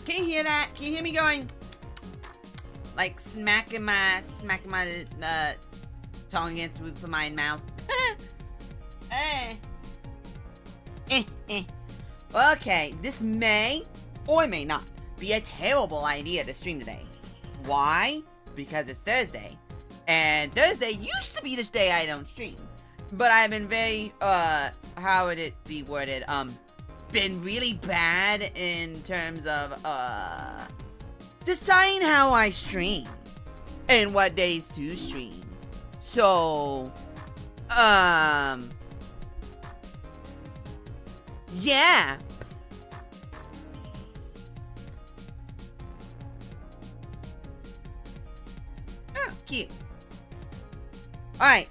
Can you hear that? Can you hear me going? Like smacking my tongue against the roof of my mouth. Okay, this may or may not be a terrible idea to stream today. Why? Because it's Thursday. And Thursday used to be this day I don't stream. But I've been very, how would it be worded? Been really bad in terms of, deciding how I stream. And what days to stream. So, yeah. Cute. Alright.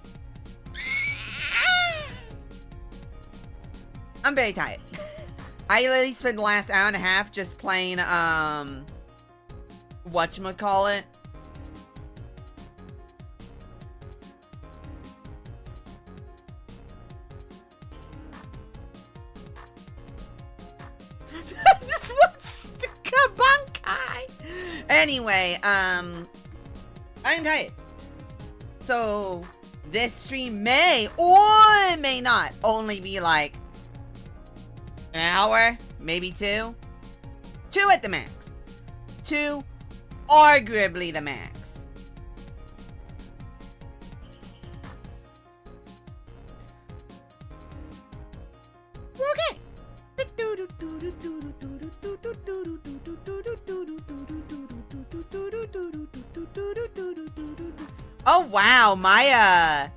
I'm very tired. I literally spent the last hour and a half just playing, whatchamacallit. This one's the Kabankai. Anyway, I'm tired. So, this stream may or may not only be like an hour, maybe 2. 2 at the max. 2, arguably the max. Okay. Oh wow, my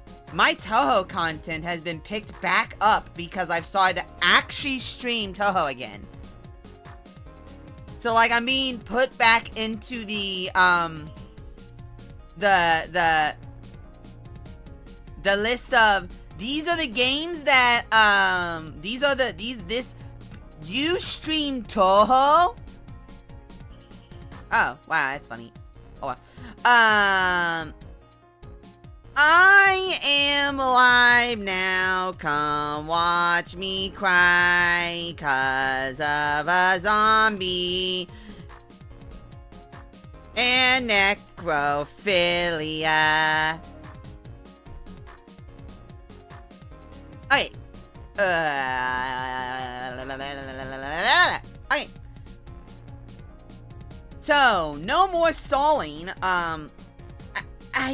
Touhou content has been picked back up because I've started to actually stream Touhou again. So like I'm being put back into the list of these are the games that you stream Touhou? Oh, wow, that's funny. Oh well. I am live now, come watch me cry, 'cause of a zombie and necrophilia. Okay. Okay. So, no more stalling. I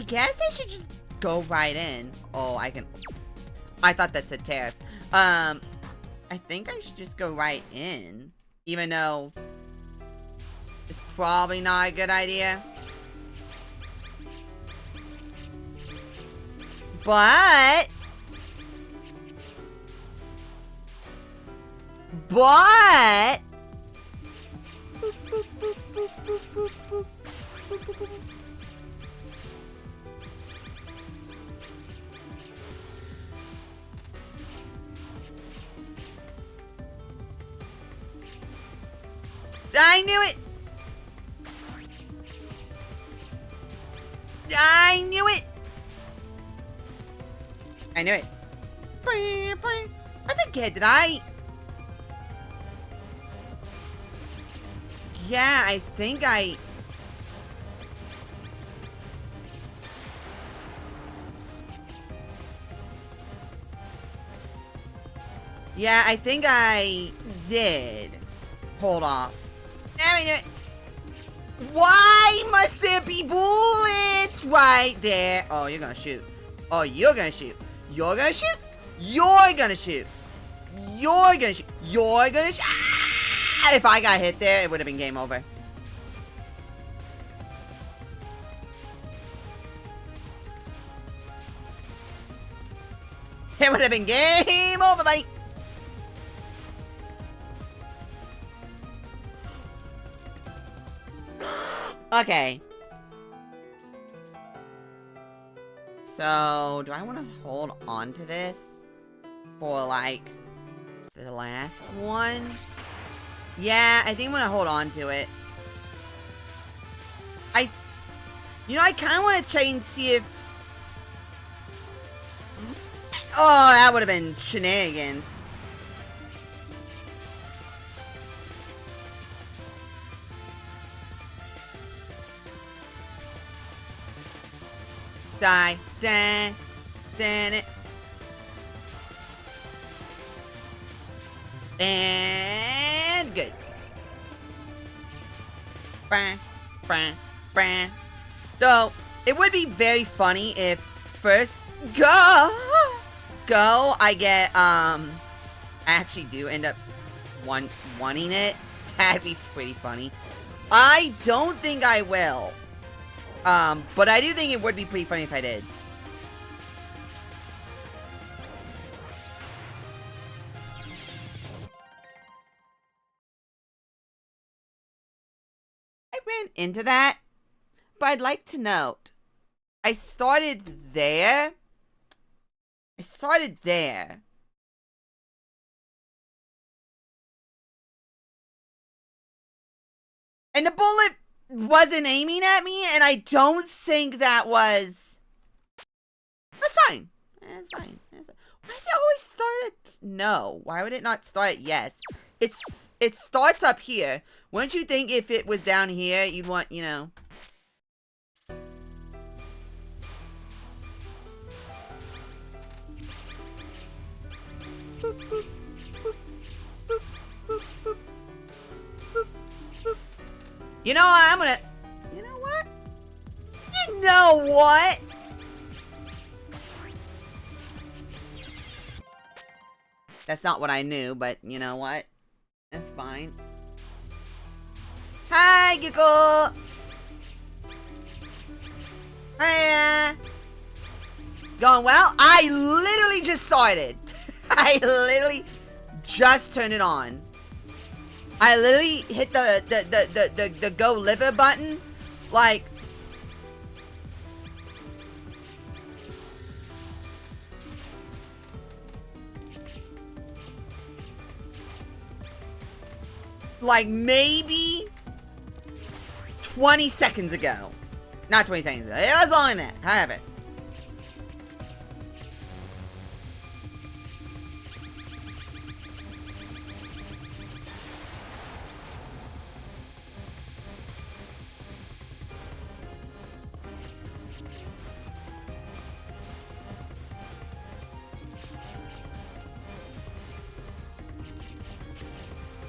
guess I should just go right in. Oh, I thought that said tariffs. I think I should just go right in. Even though it's probably not a good idea. But I knew it! I knew it! I knew it. I forget, did I? Yeah, I think I... Yeah, I think I did. Hold off. I knew it. Why must there be bullets right there? Oh, you're gonna shoot. Oh, you're gonna shoot. You're gonna shoot. You're gonna shoot. You're gonna shoot. You're gonna shoot. Ah! If I got hit there, it would have been game over. It would have been game over, buddy. Okay. So, do I want to hold on to this for, like, the last one? Yeah, I think I'm going to hold on to it. You know, I kind of want to try and see if... Oh, that would have been shenanigans. Die. Dan it. And good. So, it would be very funny if first go, I get, I actually do end up wanting it. That'd be pretty funny. I don't think I will. But I do think it would be pretty funny if I did. I ran into that, but I'd like to note I started there. I started there. And the bullet wasn't aiming at me, and I don't think that was... That's fine. That's fine. That's fine. Why does it always start at no? Why would it not start at yes? It starts up here. Wouldn't you think if it was down here, you'd want, you know... You know what? I'm gonna... You know what? You know what? That's not what I knew, but you know what? That's fine. Hi, Giggle! Hiya! Going well? I literally just started. I literally just turned it on. I literally hit the go liver button, like... Like maybe 20 seconds ago. Not 20 seconds ago. It was longer than that. However.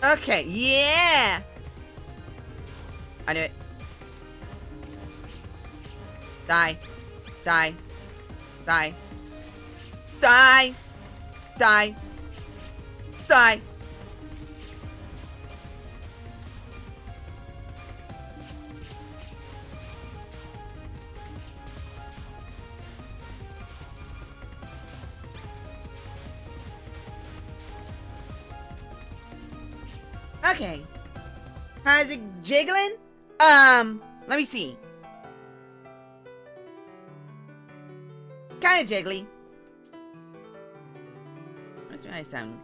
Okay, yeah! I knew it. Die. Die. Die. Die! Die. Die. Okay. How's it jiggling? Let me see. Kinda jiggly. What's my sound?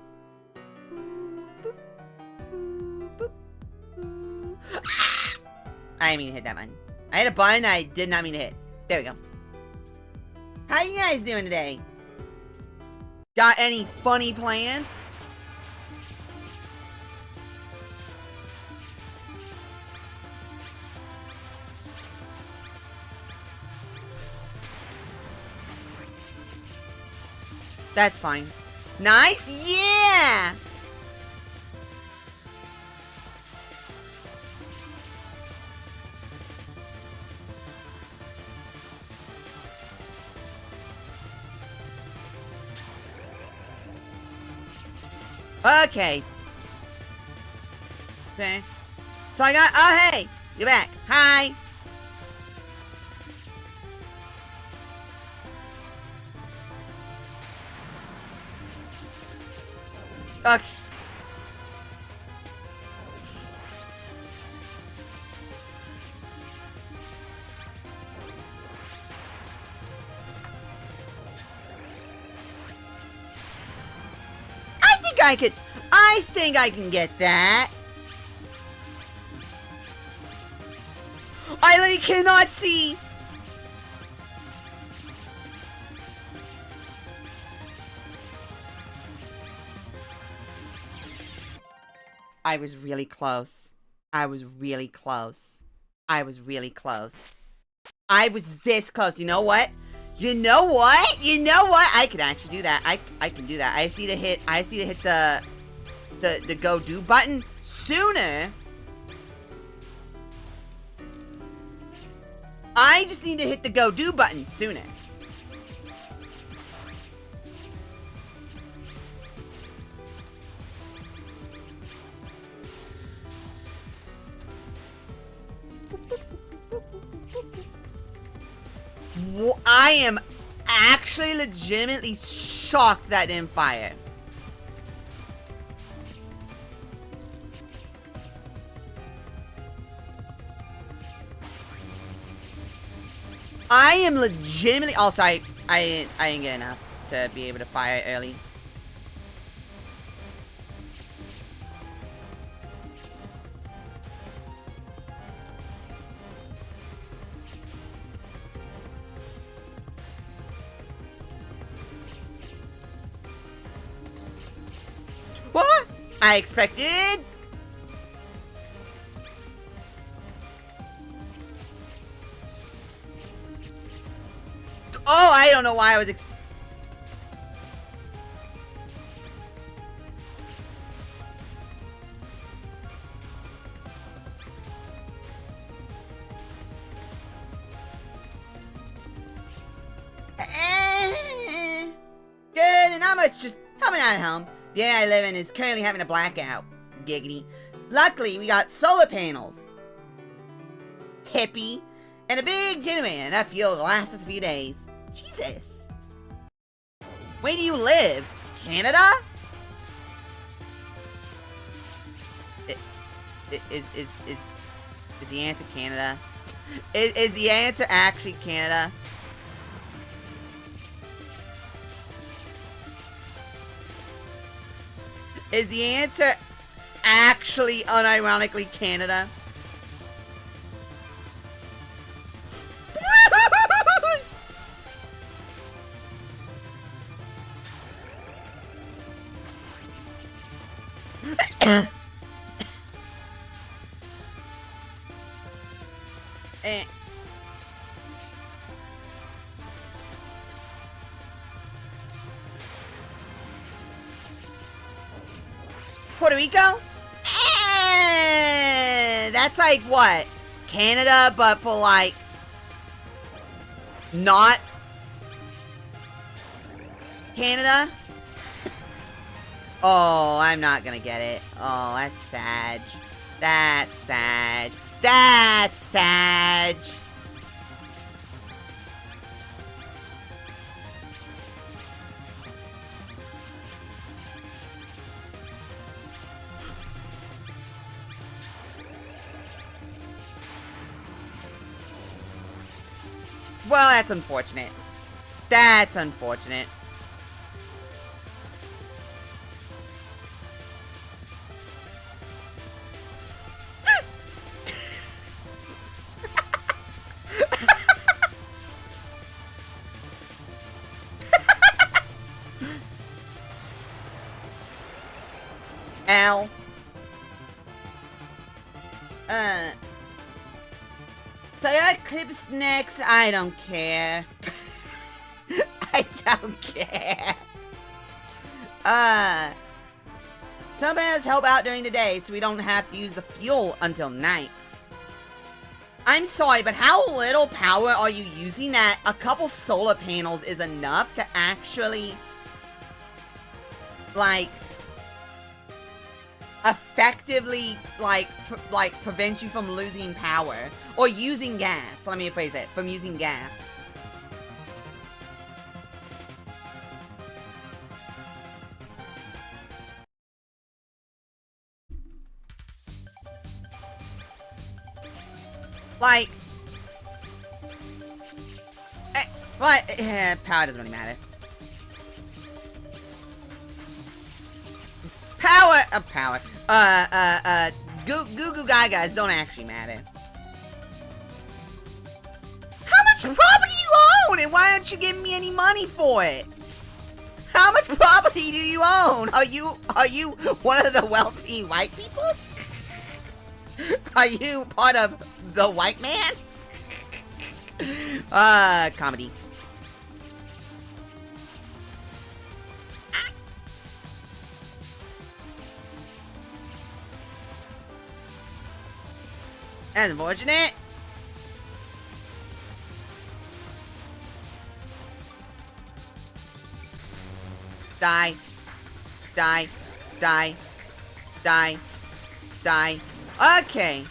I didn't mean to hit that button. I hit a button I did not mean to hit. There we go. How you guys doing today? Got any funny plans? That's fine. Nice? Yeah! Okay. Okay. So I got... Oh, hey! You're back. Hi! Okay. I think I can get that. I literally cannot see. I was really close. I was really close. I was really close. I was this close. You know what? You know what? You know what? I can actually do that. I can do that. I see to hit the go do button sooner. I just need to hit the go do button sooner. I am actually legitimately shocked that didn't fire. I am legitimately... Also, I didn't get enough to be able to fire early. What? I expected... Oh, I don't know why I was good, and not much, just helping out at home. The area I live in is currently having a blackout. Giggity. Luckily, we got solar panels. Hippie. And a big generator, enough fuel to last us a few days. Jesus. Where do you live? Canada? Is the answer Canada? Is the answer actually Canada? Is the answer actually unironically Canada? Puerto Rico? That's like what? Canada, but for like not Canada? Oh, I'm not gonna get it. Oh, that's sad. That's sad. That's sad. Well, that's unfortunate. That's unfortunate. Al. Toyota Clips next. I don't care. I don't care. Some bands help out during the day so we don't have to use the fuel until night. I'm sorry, but how little power are you using that a couple solar panels is enough to actually, like, effectively, like prevent you from losing power or using gas? Let me rephrase it, from using gas. Like, power doesn't really matter. Power. Goo goo gagas don't actually matter. How much property you own, and why aren't you giving me any money for it? How much property do you own? Are you one of the wealthy white people? Are you part of the white man? Comedy. That's unfortunate. Die. Die. Die. Die. Die. Okay.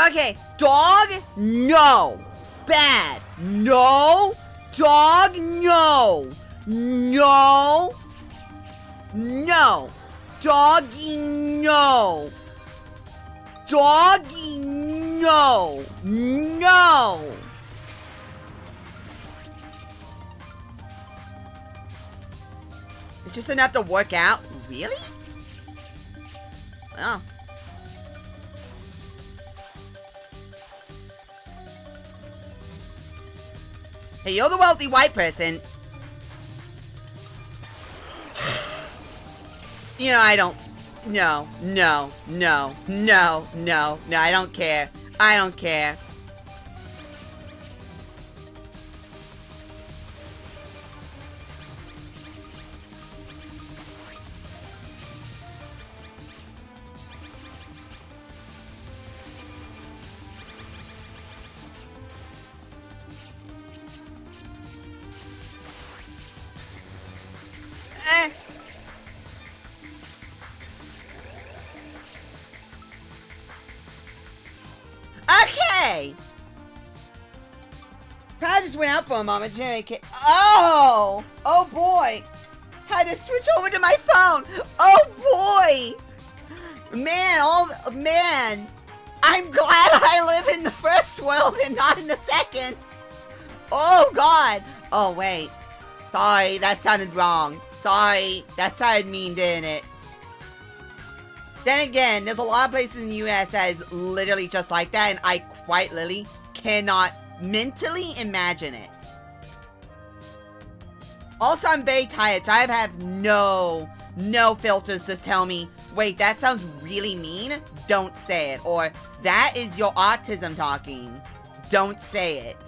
Okay, dog, no. Bad, no. Dog, no. No. No. Doggy, no. Doggy, no. No. It's just enough to work out? Really? Oh. Hey, you're the wealthy white person. You know, I don't. No, no, no, no, no, no, I don't care. I don't care. Eh. Okay. Pad just went out for a moment. Oh! Oh boy! Had to switch over to my phone. Oh boy! Man, I'm glad I live in the first world and not in the second. Oh god! Oh wait. Sorry, that sounded wrong. Sorry, that sounded mean, didn't it? Then again, there's a lot of places in the US that is literally just like that, and I quite literally cannot mentally imagine it. Also, I'm very tired, so I have no filters to tell me, wait, that sounds really mean? Don't say it. Or, that is your autism talking. Don't say it.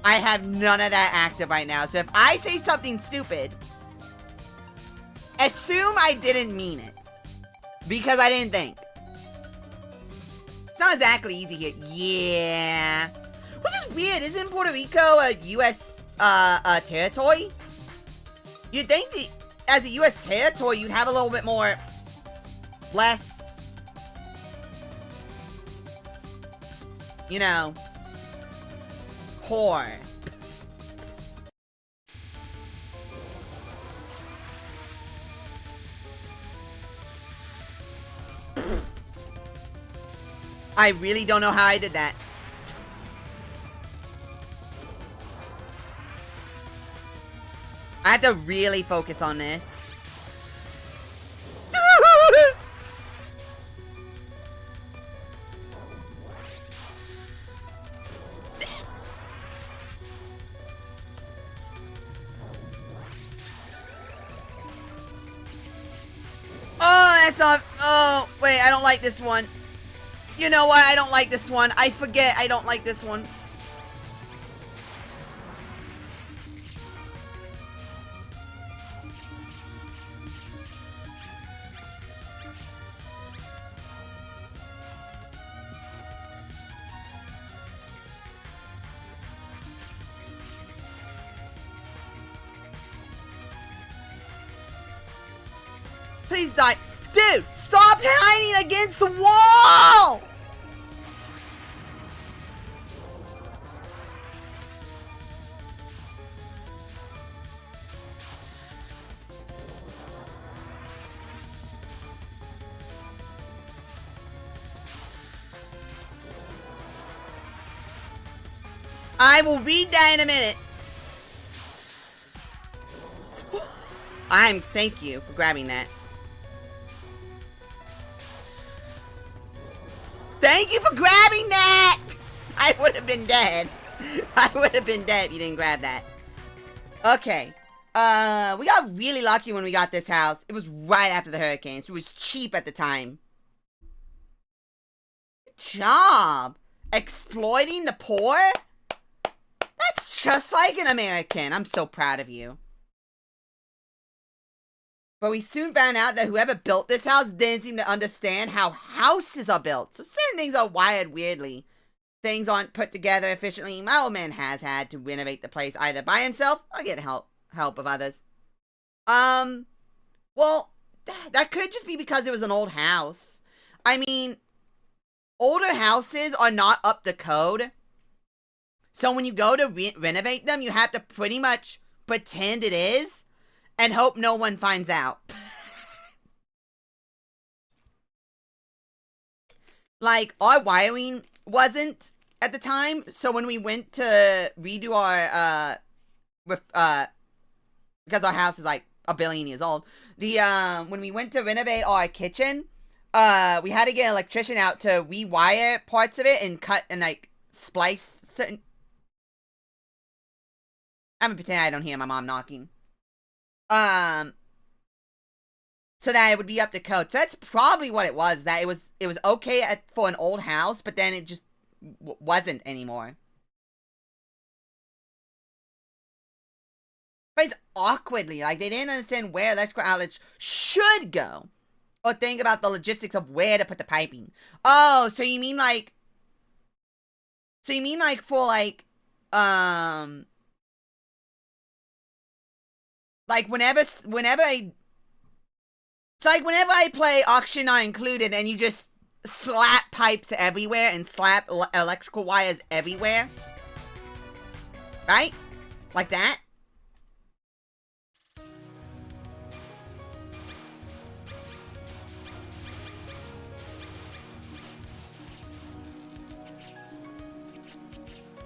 I have none of that active right now, so if I say something stupid, assume I didn't mean it. Because I didn't think. It's not exactly easy here. Yeah. Which is weird. Isn't Puerto Rico a U.S. territory? You'd think that as a U.S. territory, you'd have a little bit more... less... you know... whore. I really don't know how I did that. I have to really focus on this. Oh, that's not... oh, wait, I don't like this one. You know what? I don't like this one. I forget I don't like this one. Please die. Dude, stop hiding against the wall! I will read that in a minute. Thank you for grabbing that. Thank you for grabbing that! I would have been dead. I would have been dead if you didn't grab that. Okay. We got really lucky when we got this house. It was right after the hurricane, so it was cheap at the time. Good job. Exploiting the poor? That's just like an American. I'm so proud of you. But we soon found out that whoever built this house didn't seem to understand how houses are built. So certain things are wired weirdly. Things aren't put together efficiently. My old man has had to renovate the place either by himself or get help of others. Well, that could just be because it was an old house. I mean, older houses are not up to code. So when you go to renovate them, you have to pretty much pretend it is and hope no one finds out. Like, our wiring wasn't at the time, so when we went to redo our, because our house is like a billion years old, when we went to renovate our kitchen, we had to get an electrician out to rewire parts of it and cut and, like, splice certain... I'm gonna pretend I don't hear my mom knocking. So that it would be up to code. So that's probably what it was. That it was okay for an old house, but then it just wasn't anymore. But it's awkwardly, like, they didn't understand where electrical outlets should go, or think about the logistics of where to put the piping. Oh, so you mean like for like whenever I play Auction Not Included and you just slap pipes everywhere and slap electrical wires everywhere, right? Like that?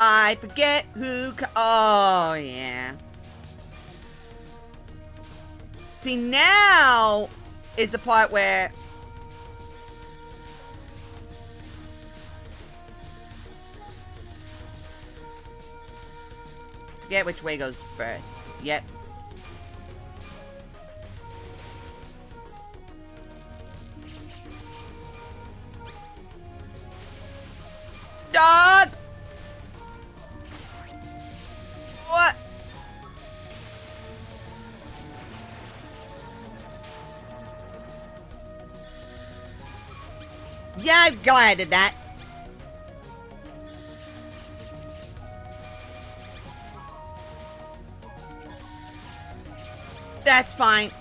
I forget who... Oh, yeah. See, now is the part where... Forget which way goes first. Yep. Dog! What? Yeah, I'm glad I did that. That's fine.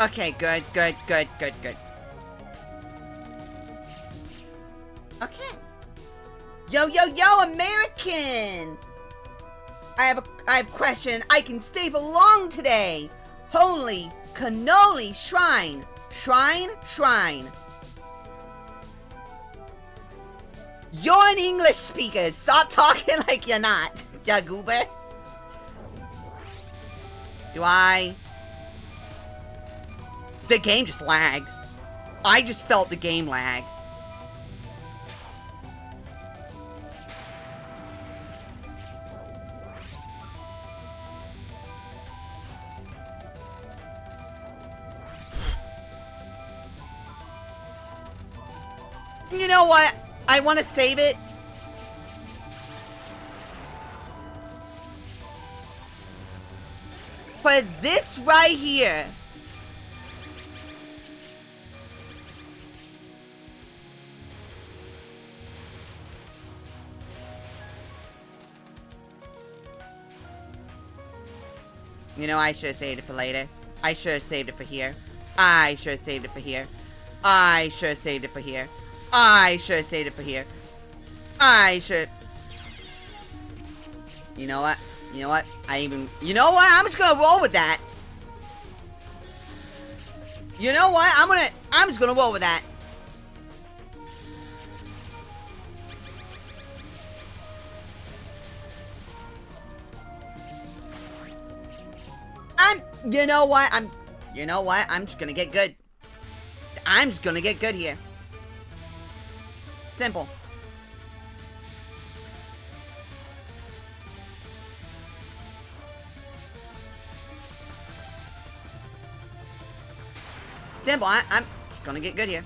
Okay, good. Okay. Yo, American! I have a question. I can stay for long today. Holy cannoli shrine. Shrine. You're an English speaker. Stop talking like you're not, ya goober. Do I? The game just lagged. I just felt the game lag. You know what? I want to save it. For this right here. You know, I should have saved it for later. I should have saved it for here. I should have saved it for here. I should have saved it for here. I should have saved it for here. I should... You know what? You know what? You know what? I'm just gonna roll with that. You know what? I'm just gonna roll with that. You know what? I'm just gonna get good. I'm just gonna get good here. Simple. Simple. I'm just gonna get good here.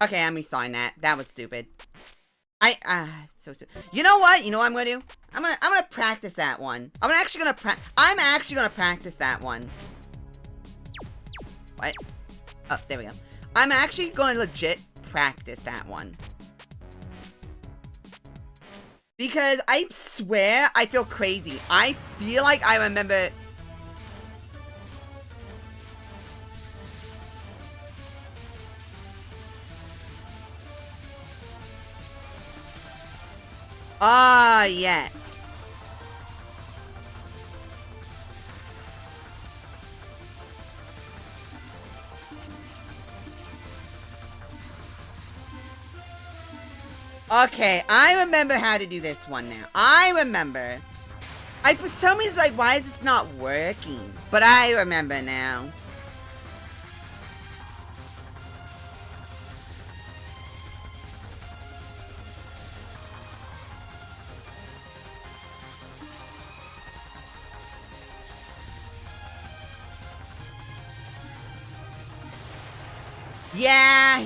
Okay, I'm resigning that. That was stupid. So you know what? You know what I'm gonna do? I'm gonna practice that one. I'm actually gonna practice that one. What? Oh, there we go. I'm actually gonna legit practice that one. Because I swear I feel crazy. I feel like I remember. Ah, yes. Okay, I remember how to do this one now. I remember. For some reason, like, why is this not working? But I remember now. Yeah.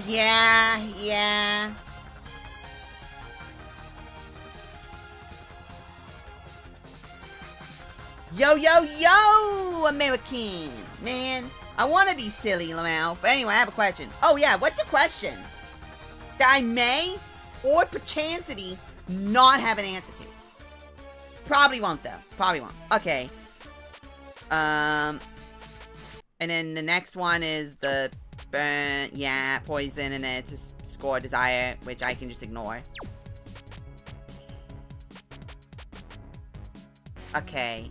Yo, American. Man, I want to be silly, Lamau. But anyway, I have a question. Oh, yeah, what's the question? That I may, or perchancity, not have an answer to. Probably won't, though. Probably won't. Okay. And then the next one is the burn, yeah, poison, and then it's just score desire, which I can just ignore. Okay.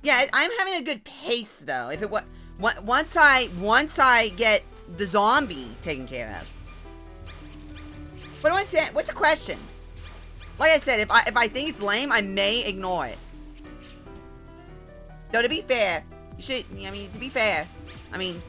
Yeah, I'm having a good pace though. If it once I get the zombie taken care of. But what's the question? Like I said, if I think it's lame, I may ignore it. Though to be fair, you should. I mean, to be fair, I mean.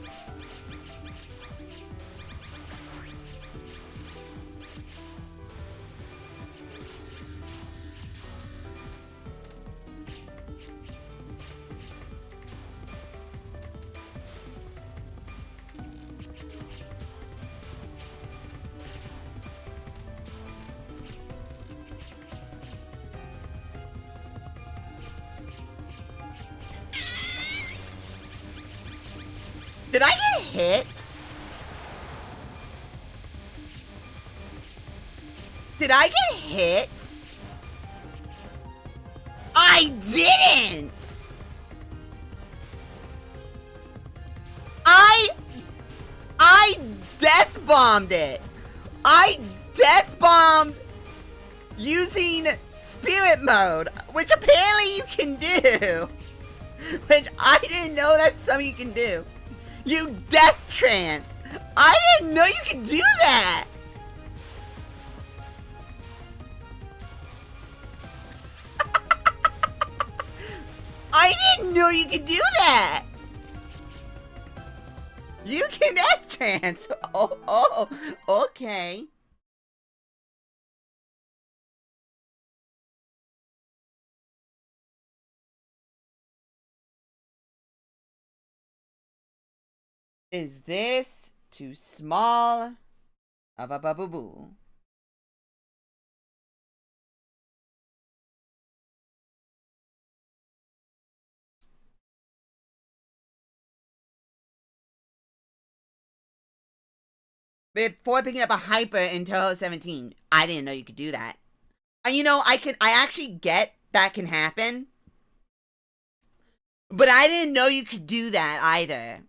Did I get hit? Did I get hit? I didn't! I death bombed it! I death bombed using spirit mode, which apparently you can do. Which I didn't know that's something you can do. You death trance! I didn't know you could do that! I didn't know you could do that! You can death trance! Oh, okay. Is this too small of a boo-boo? Before picking up a hyper in TOUHOU 17, I didn't know you could do that. And you know, I actually get that can happen. But I didn't know you could do that either.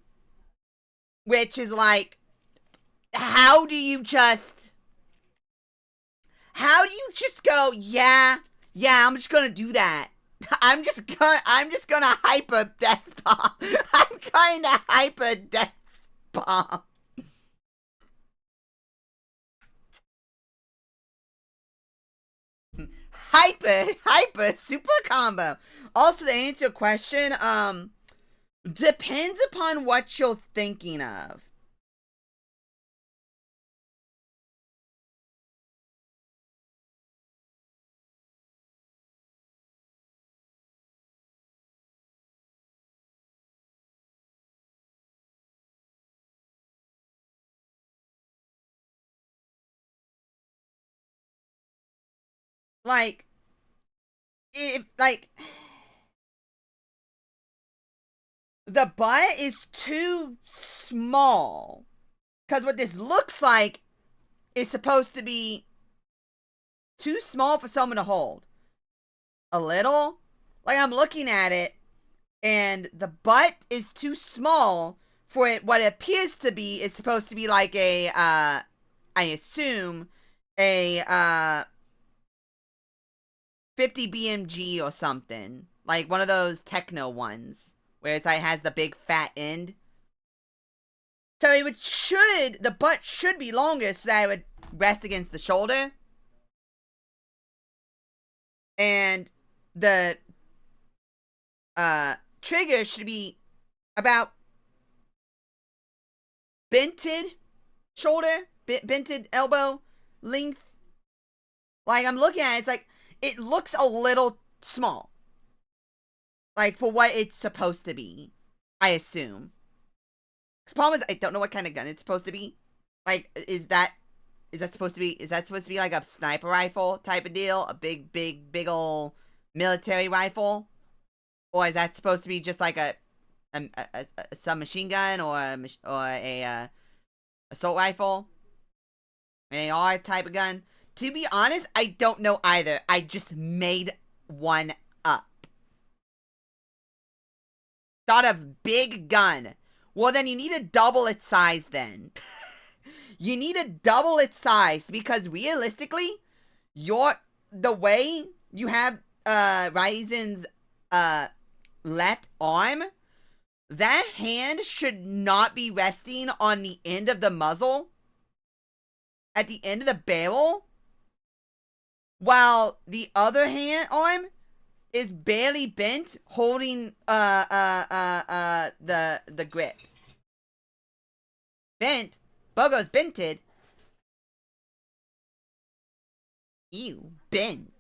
Which is like, how do you just go, yeah, I'm just gonna do that. I'm just gonna hyper death bomb. I'm kinda hyper death bomb. Hyper super combo. Also, to answer your question, depends upon what you're thinking of. Like, if, like, the butt is too small. Because what this looks like is supposed to be too small for someone to hold. A little? Like, I'm looking at it, and the butt is too small for it. What it appears to be is supposed to be like a, I assume, a, 50 BMG or something. Like one of those techno ones where it's like has the big fat end. So the butt should be longer so that it would rest against the shoulder. And the trigger should be about bented shoulder, bented elbow length. Like I'm looking at it, it's like it looks a little small. Like for what it's supposed to be, I assume. Because problem is I don't know what kind of gun it's supposed to be. Like, is that supposed to be like a sniper rifle type of deal? A big old military rifle? Or is that supposed to be just like a submachine gun or a assault rifle? An AR type of gun? To be honest, I don't know either. I just made one up. Thought of big gun. Well, then you need to double its size then. You need to double its size because realistically, the way you have Ryzen's left arm, that hand should not be resting on the end of the muzzle, at the end of the barrel, while the other hand arm is barely bent, holding the grip. Bent. Bogo's bented. Ew, bent.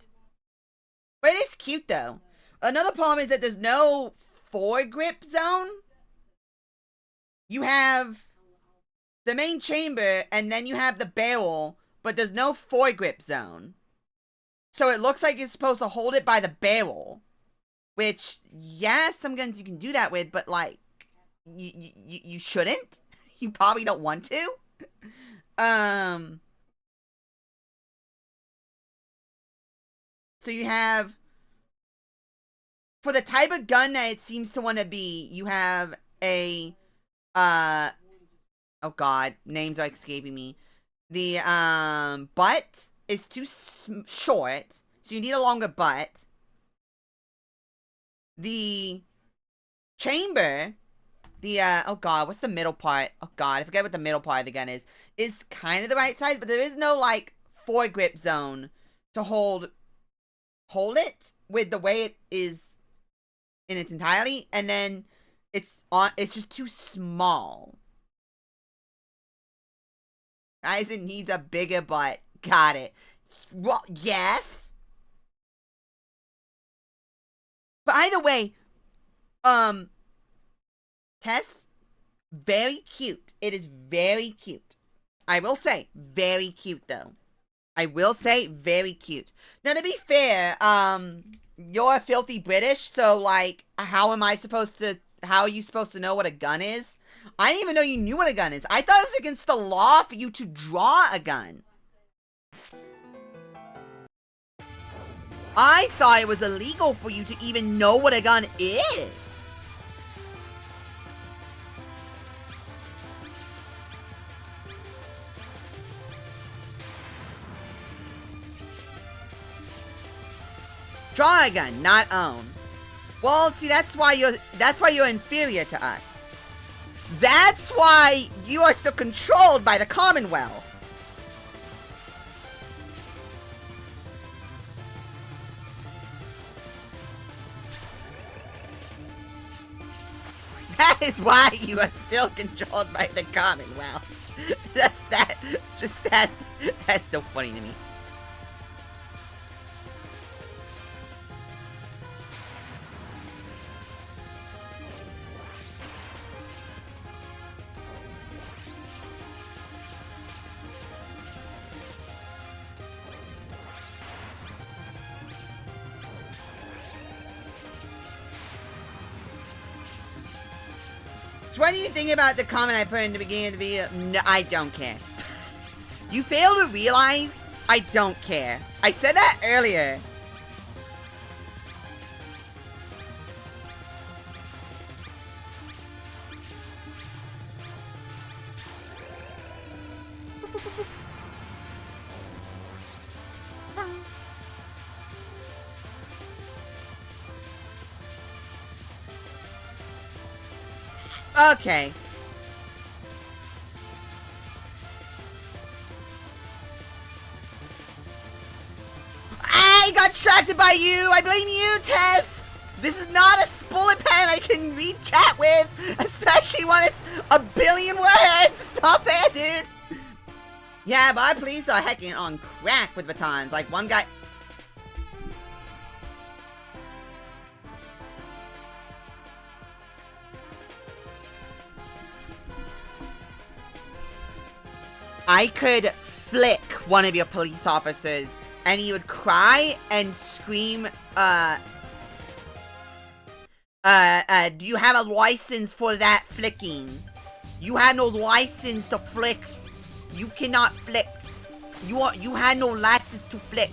But it is cute though. Another problem is that there's no foregrip zone. You have the main chamber and then you have the barrel, but there's no foregrip zone. So it looks like you're supposed to hold it by the barrel. Which, yeah, some guns you can do that with, but like, you shouldn't. You probably don't want to. So you have, for the type of gun that it seems to want to be, you have a, oh god, names are escaping me. The, butt is too short, so you need a longer butt. The chamber, the, oh god, what's the middle part? Oh god, I forget what the middle part of the gun is kind of the right size, but there is no, like, foregrip zone to hold it with the way it is in its entirety, and then it's just too small. Aizen needs a bigger butt. Got it. Well, yes. But either way, Tess, very cute. It is very cute. I will say, very cute though. I will say, very cute. Now, to be fair, you're filthy British, so like, how are you supposed to know what a gun is? I didn't even know you knew what a gun is. I thought it was against the law for you to draw a gun. I thought it was illegal for you to even know what a gun is. Draw a gun, not own. Well, see, that's why you're inferior to us. That's why you are so controlled by the Commonwealth. That is why you are still controlled by the Commonwealth. That's so funny to me. So what do you think about the comment I put in the beginning of the video? No, I don't care. You fail to realize I don't care. I said that earlier. Okay. I got distracted by you. I blame you, Tess. This is not a bullet pen I can read chat with, especially when it's a billion words. It's not fair, dude. Yeah, but our police are hecking on crack with batons. Like one guy. I could flick one of your police officers and he would cry and scream, do you have a license for that flicking? You had no license to flick. You cannot flick. You had no license to flick.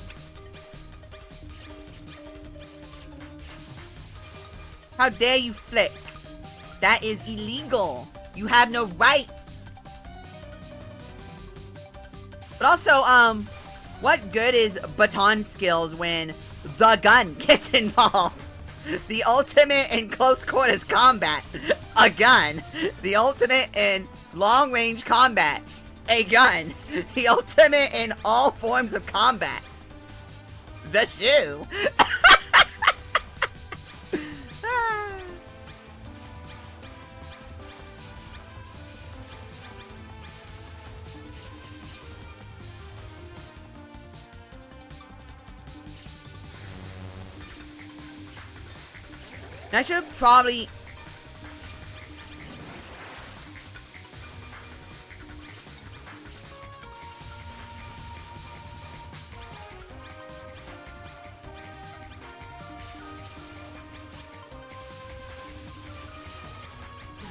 How dare you flick? That is illegal. You have no rights. But also, what good is baton skills when the gun gets involved? The ultimate in close quarters combat, a gun. The ultimate in long range combat, a gun. The ultimate in all forms of combat, the shoe. I should probably...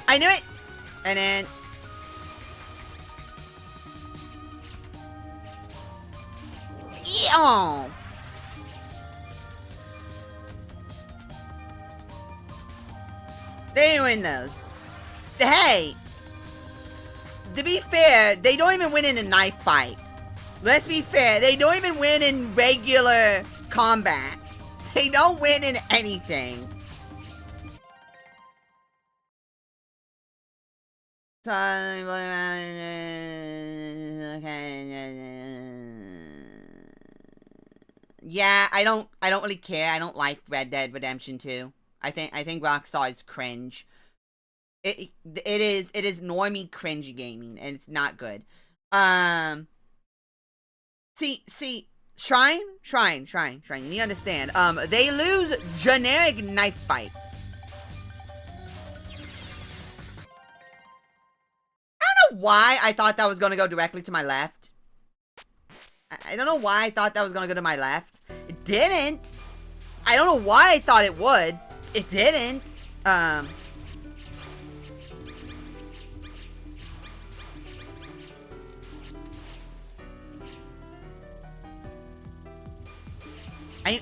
I knew it! And then... Yeah. They win those. Hey! To be fair, they don't even win in a knife fight. Let's be fair, they don't even win in regular combat. They don't win in anything. Yeah, I don't really care. I don't like Red Dead Redemption 2. I think Rockstar is cringe. It is normie cringe gaming, and it's not good. See, Shrine. You need to understand. They lose generic knife fights. I don't know why I thought that was gonna go directly to my left. I don't know why I thought that was gonna go to my left. It didn't. I don't know why I thought it would. It didn't.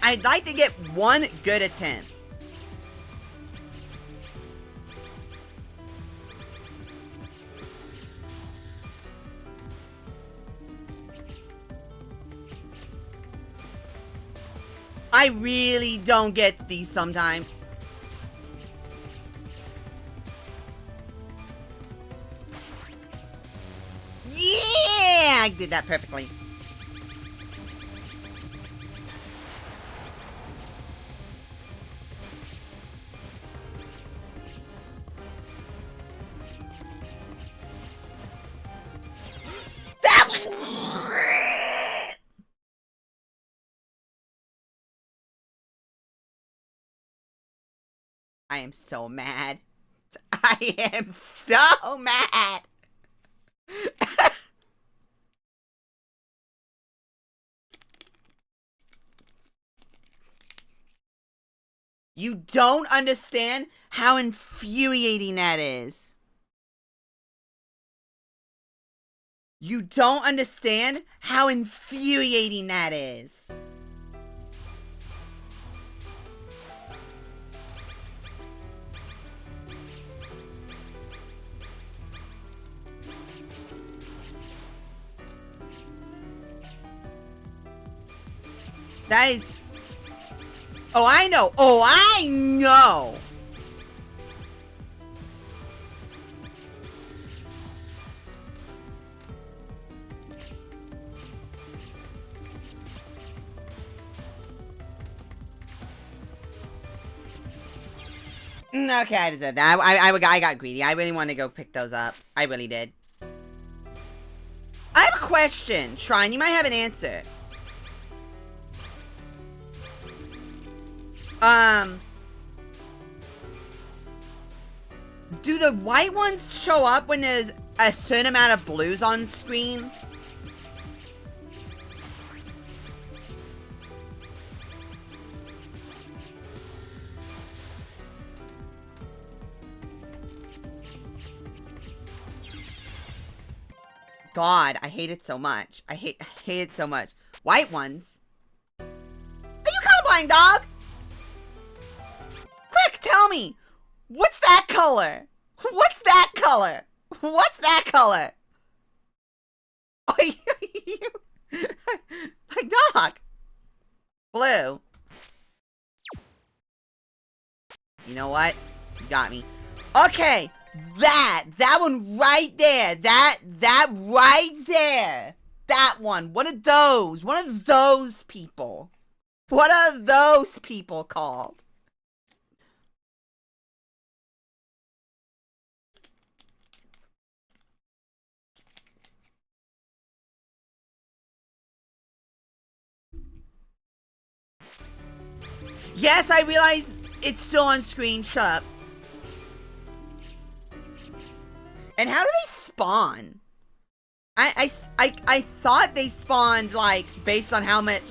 I'd like to get one good attempt. I really don't get these sometimes. Yeah, I did that perfectly. That was great. I am so mad. I am so mad. You don't understand how infuriating that is. You don't understand how infuriating that is. That is... Oh, I know. Oh, I know. Okay, I deserve that. I got greedy. I really wanted to go pick those up. I really did. I have a question, Shrine. You might have an answer. Do the white ones show up when there's a certain amount of blues on screen? God, I hate it so much. I hate it so much. White ones? Are you colorblind, dog? Quick, tell me. What's that color? What's that color? What's that color? Oh, like, dog. Blue. You know what? You got me. Okay. That one right there. That right there. That one. What are those? What are those people? What are those people called? Yes, I realize it's still on screen. Shut up. And how do they spawn? I thought they spawned, like, based on how much...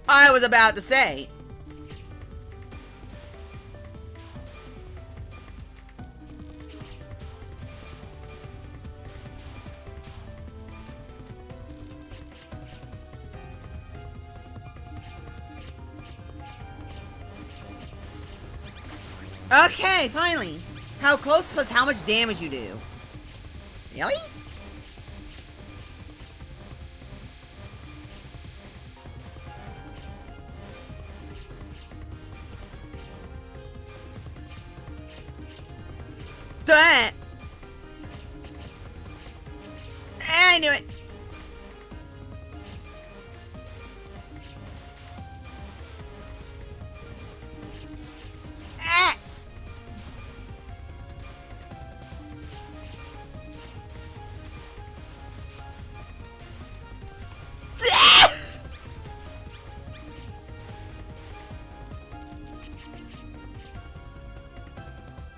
I was about to say. Okay, finally. How close plus how much damage you do. Really? That. I knew it.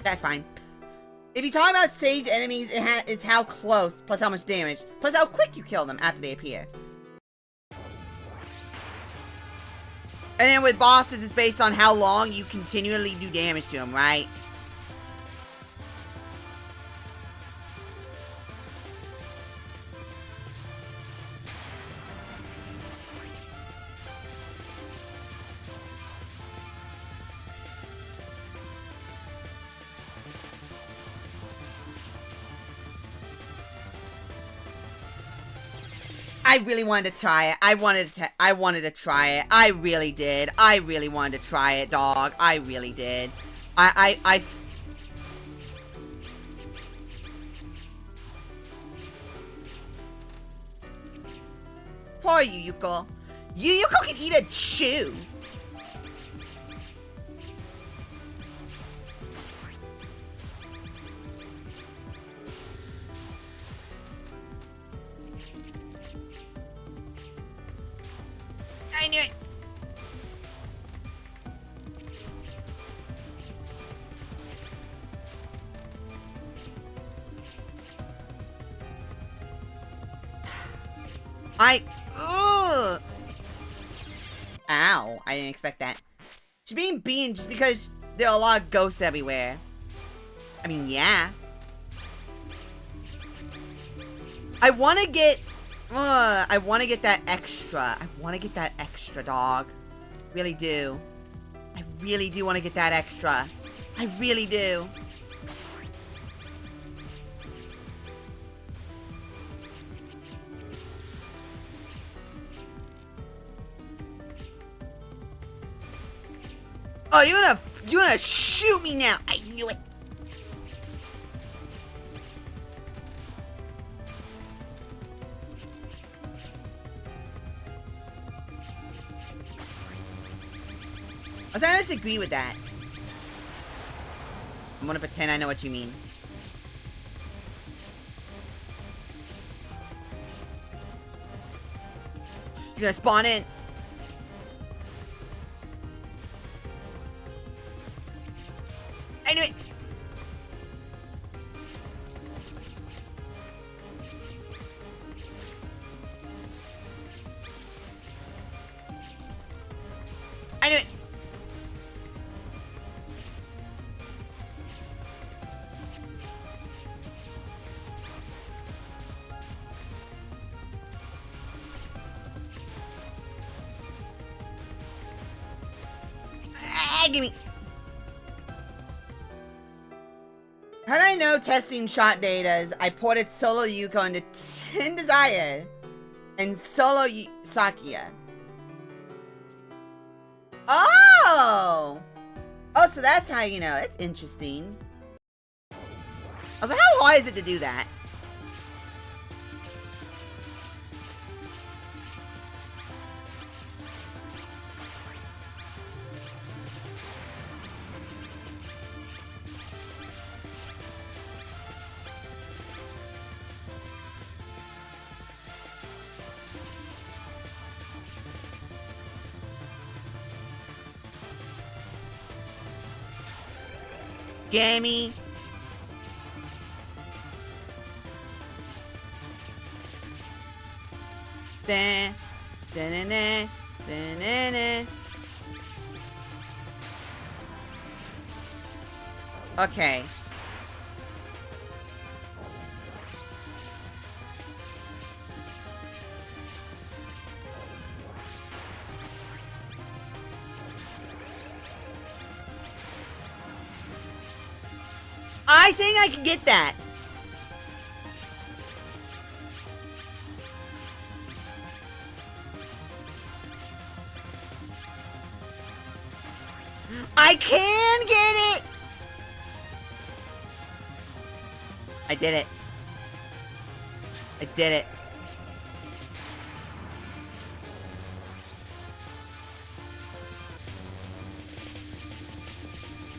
That's fine. If you talk about stage enemies, it's how close, plus how much damage, plus how quick you kill them after they appear. And then with bosses, it's based on how long you continually do damage to them, right? I really wanted to try it. I wanted to try it. I really did. I really wanted to try it, dog. I really did. Poor Yuyuko. Yuyuko can eat a chew. I knew it. Ugh. Ow, I didn't expect that. She's being beaten just because there are a lot of ghosts everywhere. I mean, yeah. I want to get that extra. I want to get that extra, dog. Really do. I really do want to get that extra. I really do. Oh, you're gonna shoot me now. I knew it. I don't disagree with that. I'm gonna pretend I know what you mean. You're gonna spawn in. I knew it. I knew it. Give me. How do I know testing shot datas? I ported Solo Yuko into Tin Desire and Solo Sakia. Oh! Oh, so that's how you know. That's interesting. I was like, how hard is it to do that? Gimme. Da, da, da, da, da, da, da. Okay. I think I can get that. I can get it. I did it. I did it.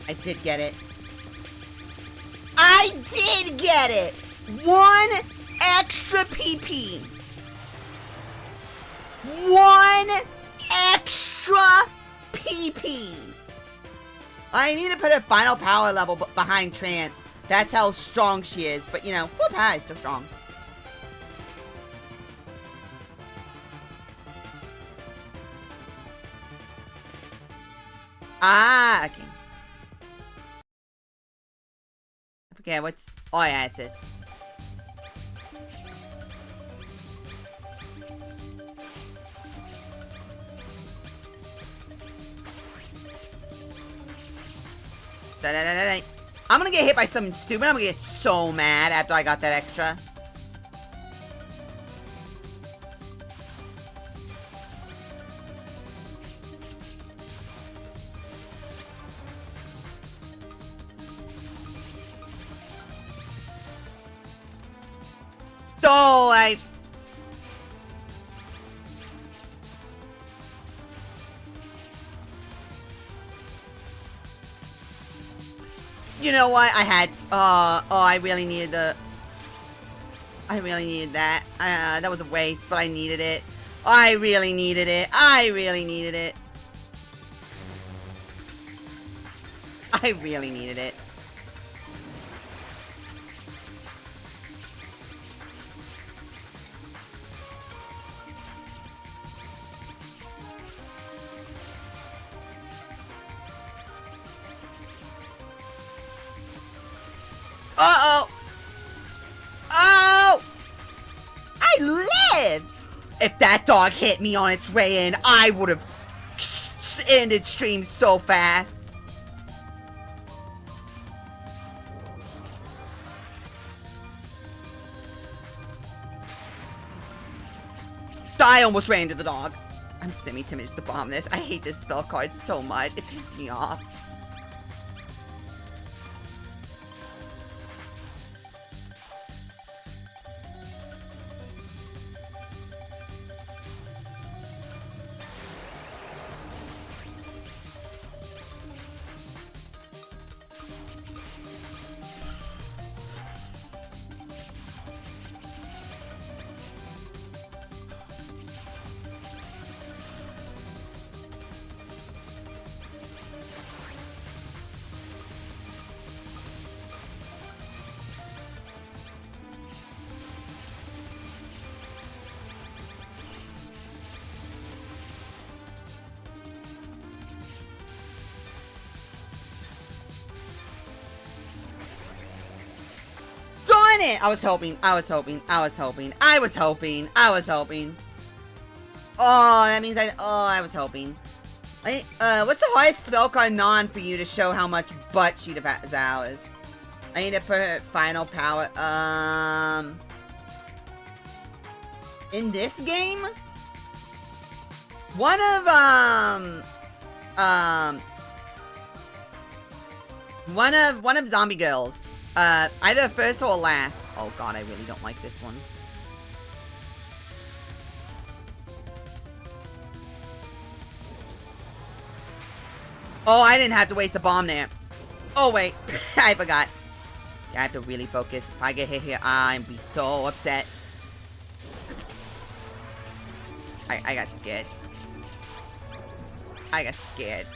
I did get it. I did get it! 1 extra PP. 1 extra PP. I need to put a final power level behind Trance. That's how strong she is. But, you know, full power is still strong. Ah, okay. Okay, what's... Oh, yeah, it says. I'm gonna get hit by something stupid. I'm gonna get so mad after I got that extra. So you know what? I had, I really needed that. That was a waste, but I needed it. I really needed it. I really needed it. Uh-oh! Oh! I lived! If that dog hit me on its way in, I would have ended stream so fast. I almost ran into the dog. I'm semi-timid to bomb this. I hate this spell card so much. It pisses me off. It. I was hoping. Oh, that means I was hoping. What's the hardest spell card non for you to show how much butt she has ours? I need to put her final power. In this game? One of Zombie Girls. Either first or last. Oh god, I really don't like this one. Oh, I didn't have to waste a bomb there. Oh wait, I forgot. I have to really focus. If I get hit here, I'm be so upset. I got scared. I got scared.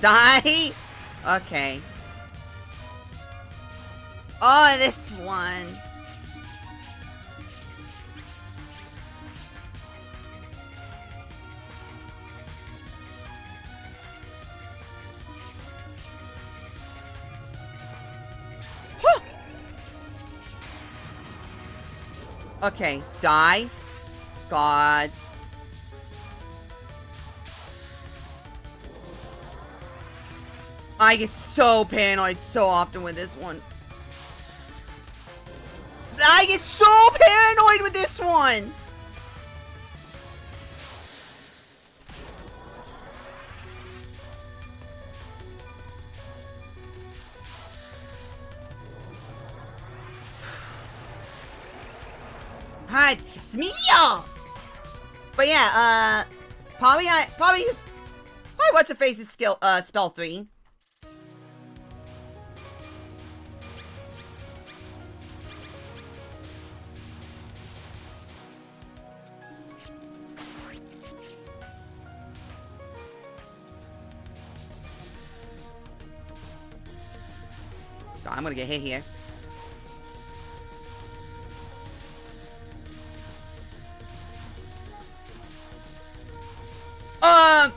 Die? Okay. Oh, this one. Okay, die. God. I get so paranoid so often with this one. I get so paranoid with this one! Hi, it's me, y'all! But yeah, probably what's her face's skill, spell 3. I'm gonna get hit here. Um.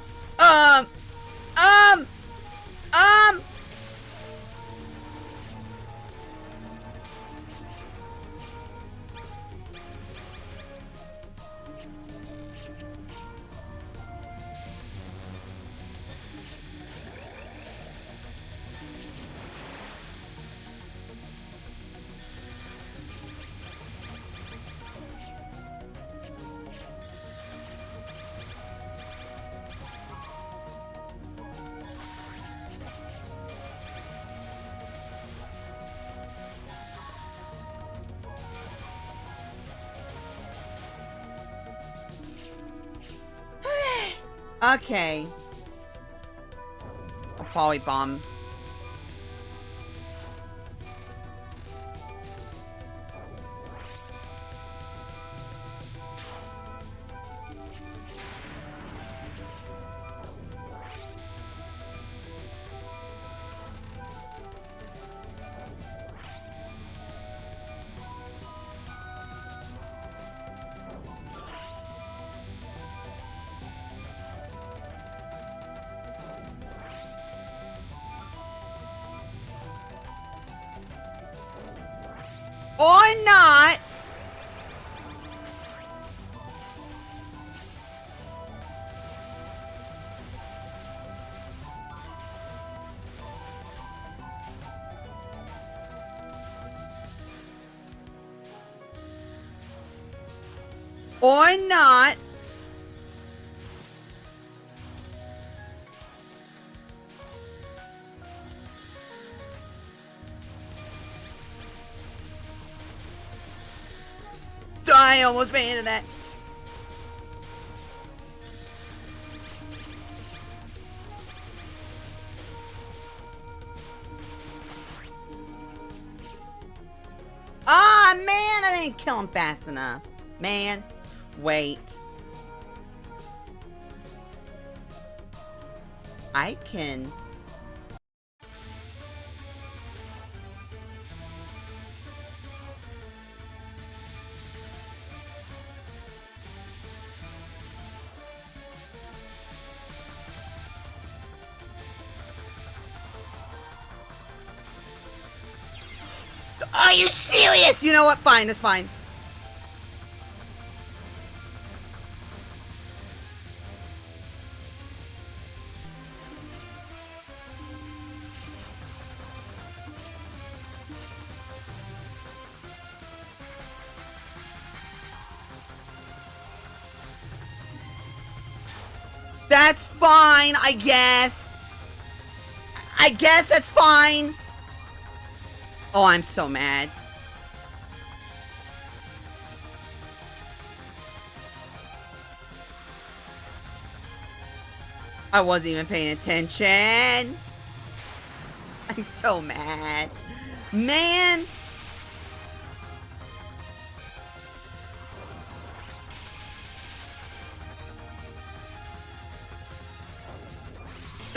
Okay. A poly bomb. Or not. I almost ran into that. Ah, man, I didn't kill him fast enough. Man, wait. I can... Are you serious? You know what? Fine, it's fine. That's fine, I guess. I guess that's fine. Oh, I'm so mad. I wasn't even paying attention. I'm so mad. Man.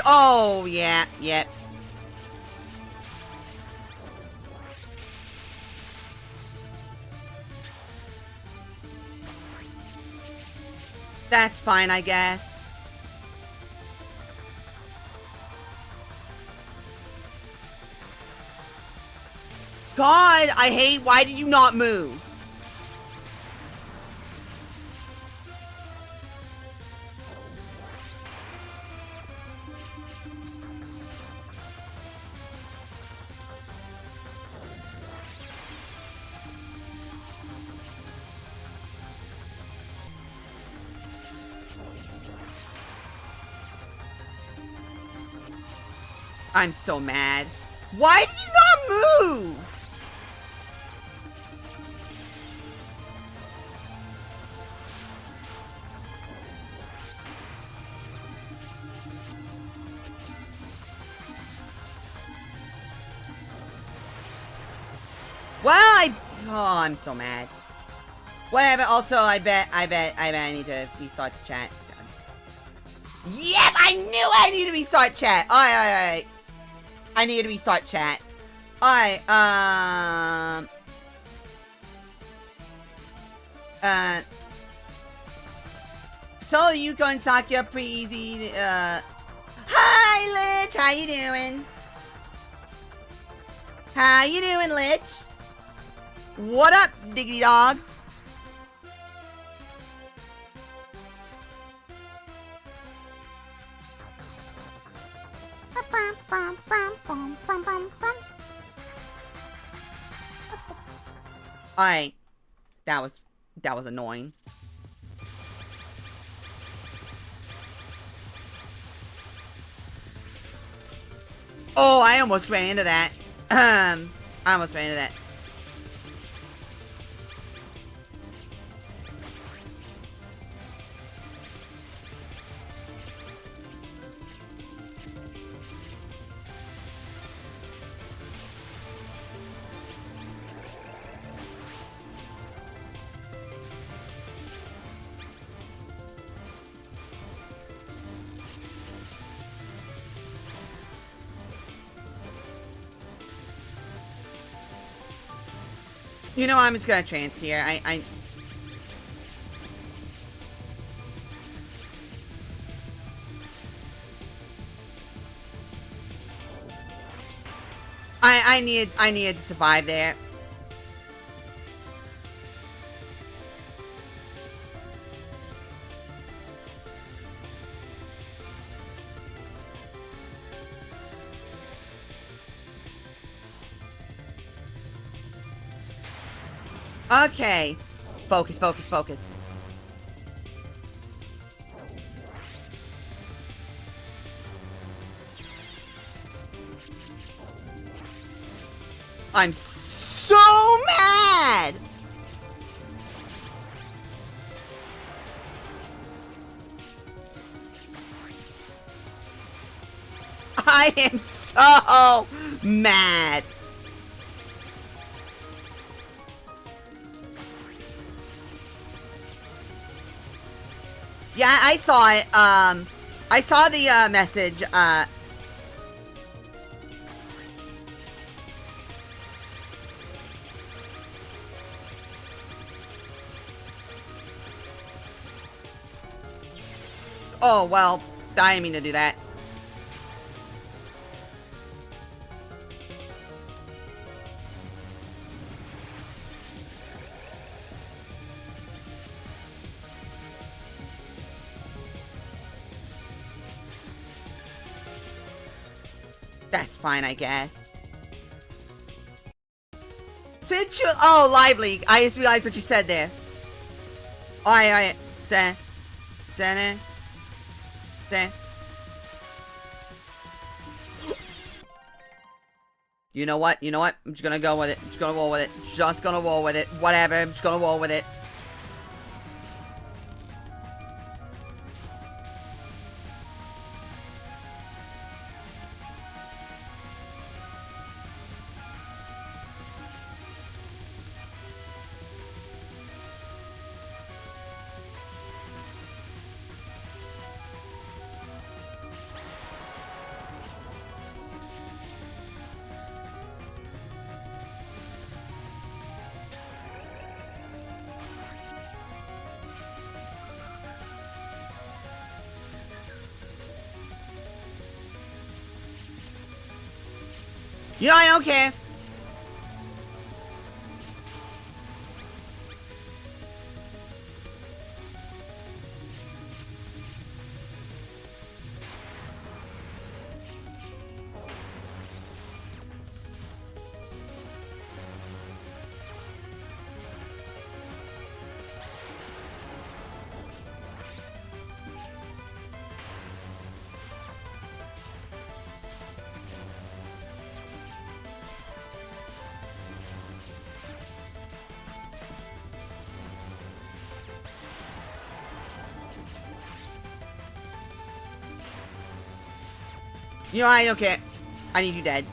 Oh, yeah, yep. That's fine, I guess. God, I hate, why did you not move? I'm so mad. Why did you not move? Well, I'm so mad. Whatever. Also, I bet I need to restart the chat. Yep, I knew I need to restart chat. Alright. I need to restart chat. Alright, so you go and talk your pretty easy, hi, Lich, how you doing? How you doing, Lich? What up, diggity dog? Alright. That was annoying. Oh, I almost ran into that. I almost ran into that. You know, I'm just gonna trance here. I needed to survive there. Okay. Focus, focus, focus. I'm so mad! I am so mad. Yeah, I saw it. I saw the message. Oh, well, I didn't mean to do that. That's fine, I guess. Oh, lively. I just realized what you said there. Alright. Da. You know what? I'm just gonna go with it. Just gonna roll with it. Whatever. I'm just gonna roll with it. You know, I don't care. You know, I don't care. I need you dead.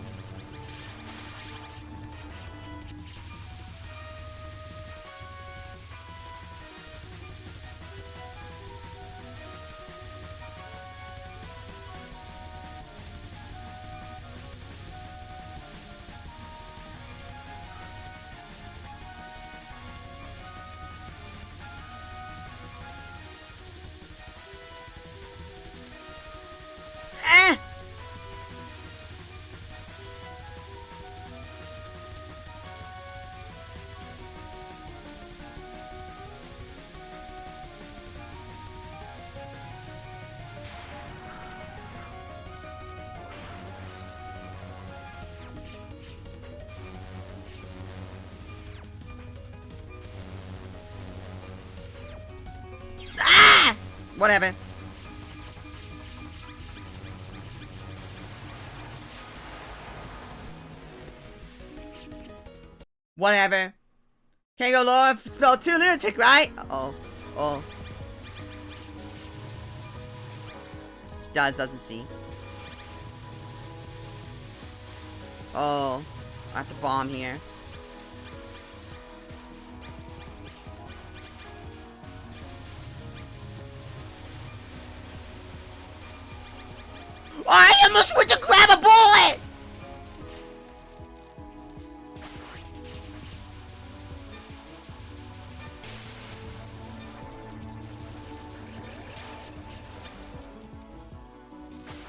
Whatever. Whatever. Can't go lower if spell 2 lunatic, right? Uh-oh. Oh. She does, doesn't she? Oh. I have to bomb here. I almost went to grab a bullet!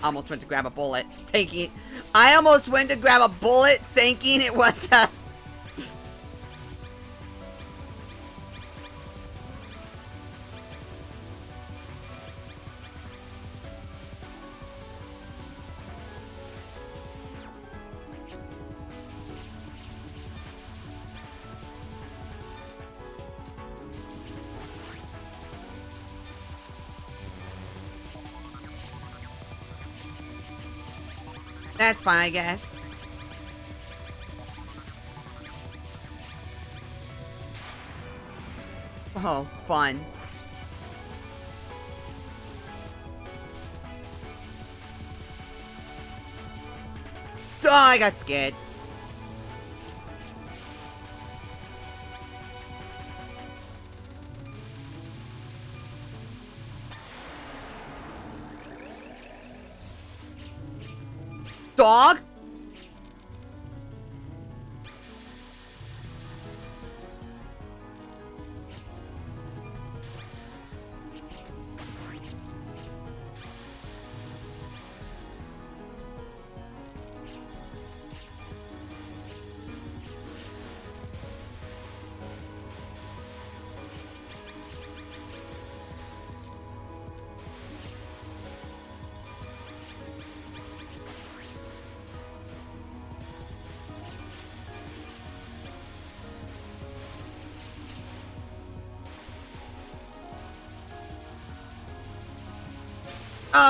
Almost went to grab a bullet, thinking... I almost went to grab a bullet, thinking it was a... That's fine, I guess. Oh, fun. Oh, I got scared. Dog?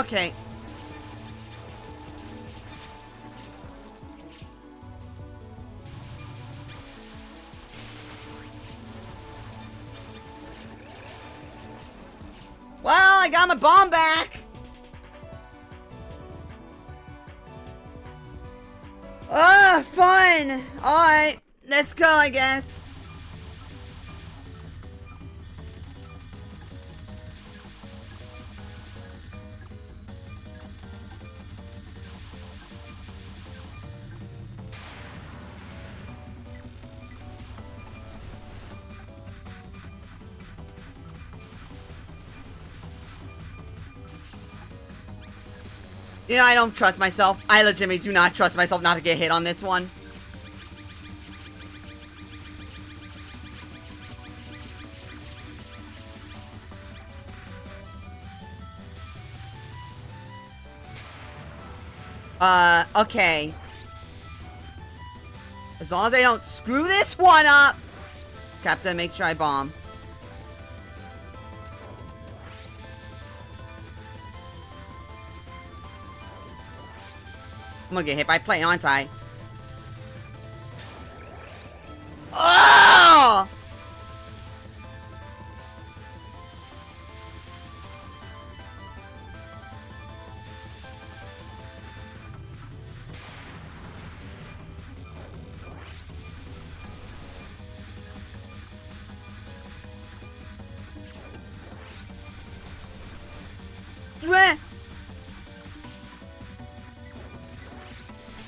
Okay. Well, I got my bomb back. Oh, fun. Alright, let's go, I guess. You know, I don't trust myself. I legitimately do not trust myself not to get hit on this one. Okay. As long as I don't screw this one up. Just have to make sure I bomb. I'm gonna get hit by a plane, aren't I? Oh!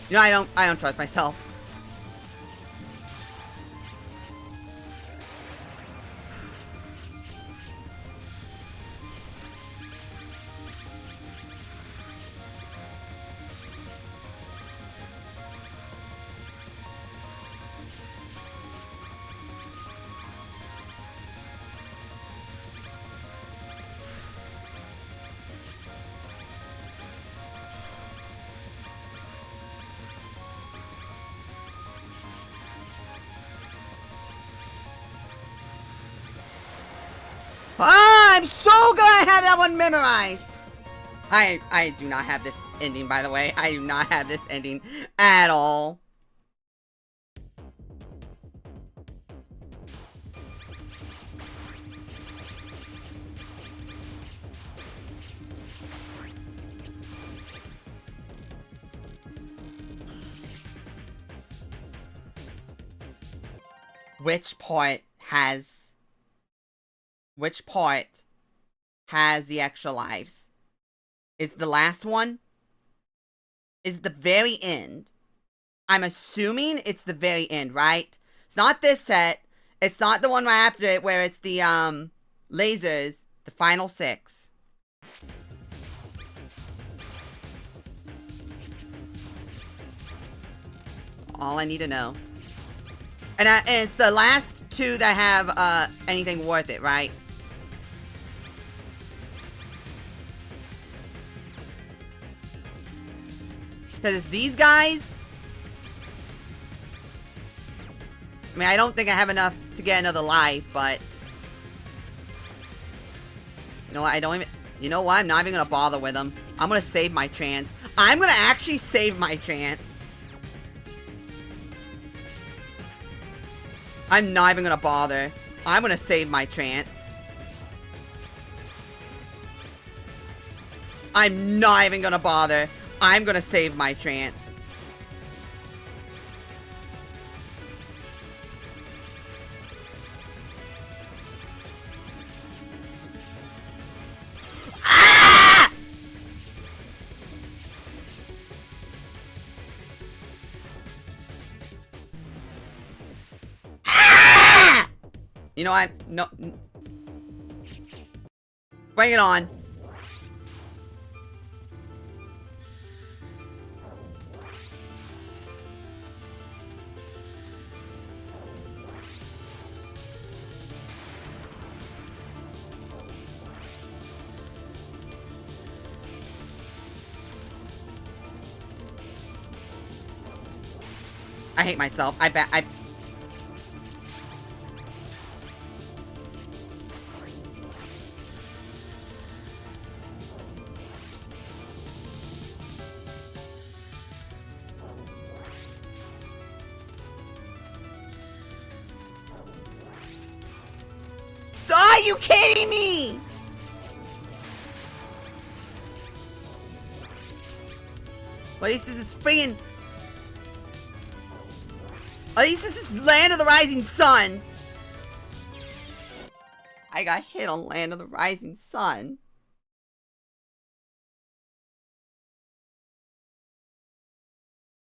You know, I don't trust myself. Ah, I'm so glad I have that one memorized. I do not have this ending, by the way. I do not have this ending at all. Which part has the extra lives? Is the last one? Is the very end? I'm assuming it's the very end, right? It's not this set. It's not the one right after it where it's the lasers, the final 6. All I need to know. And it's the last 2 that have anything worth it, right? Because it's these guys. I mean, I don't think I have enough to get another life, but you know what? I don't even. You know what? I'm not even gonna bother with them. I'm gonna save my chance. I'm gonna actually save my chance. I'm not even gonna bother. I'm gonna save my chance. I'm not even gonna bother. I'm gonna save my chance. Ah! Ah! You know what? No. Bring it on. I hate myself. I Are you kidding me? At least this is freaking... At least this is Land of the Rising Sun. I got hit on Land of the Rising Sun.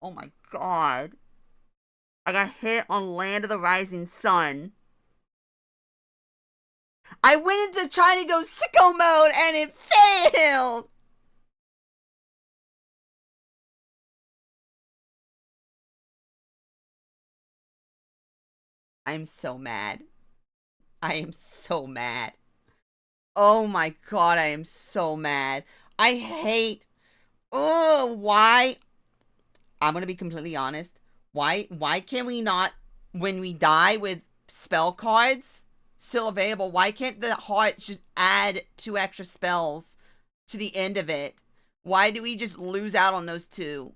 Oh my god. I got hit on Land of the Rising Sun. I went into trying to go sicko mode and it failed. I'm so mad. I am so mad. Oh my god, I am so mad. I hate... Oh, why? I'm gonna be completely honest. Why can we not, when we die with spell cards still available, why can't the heart just add 2 extra spells to the end of it? Why do we just lose out on those 2?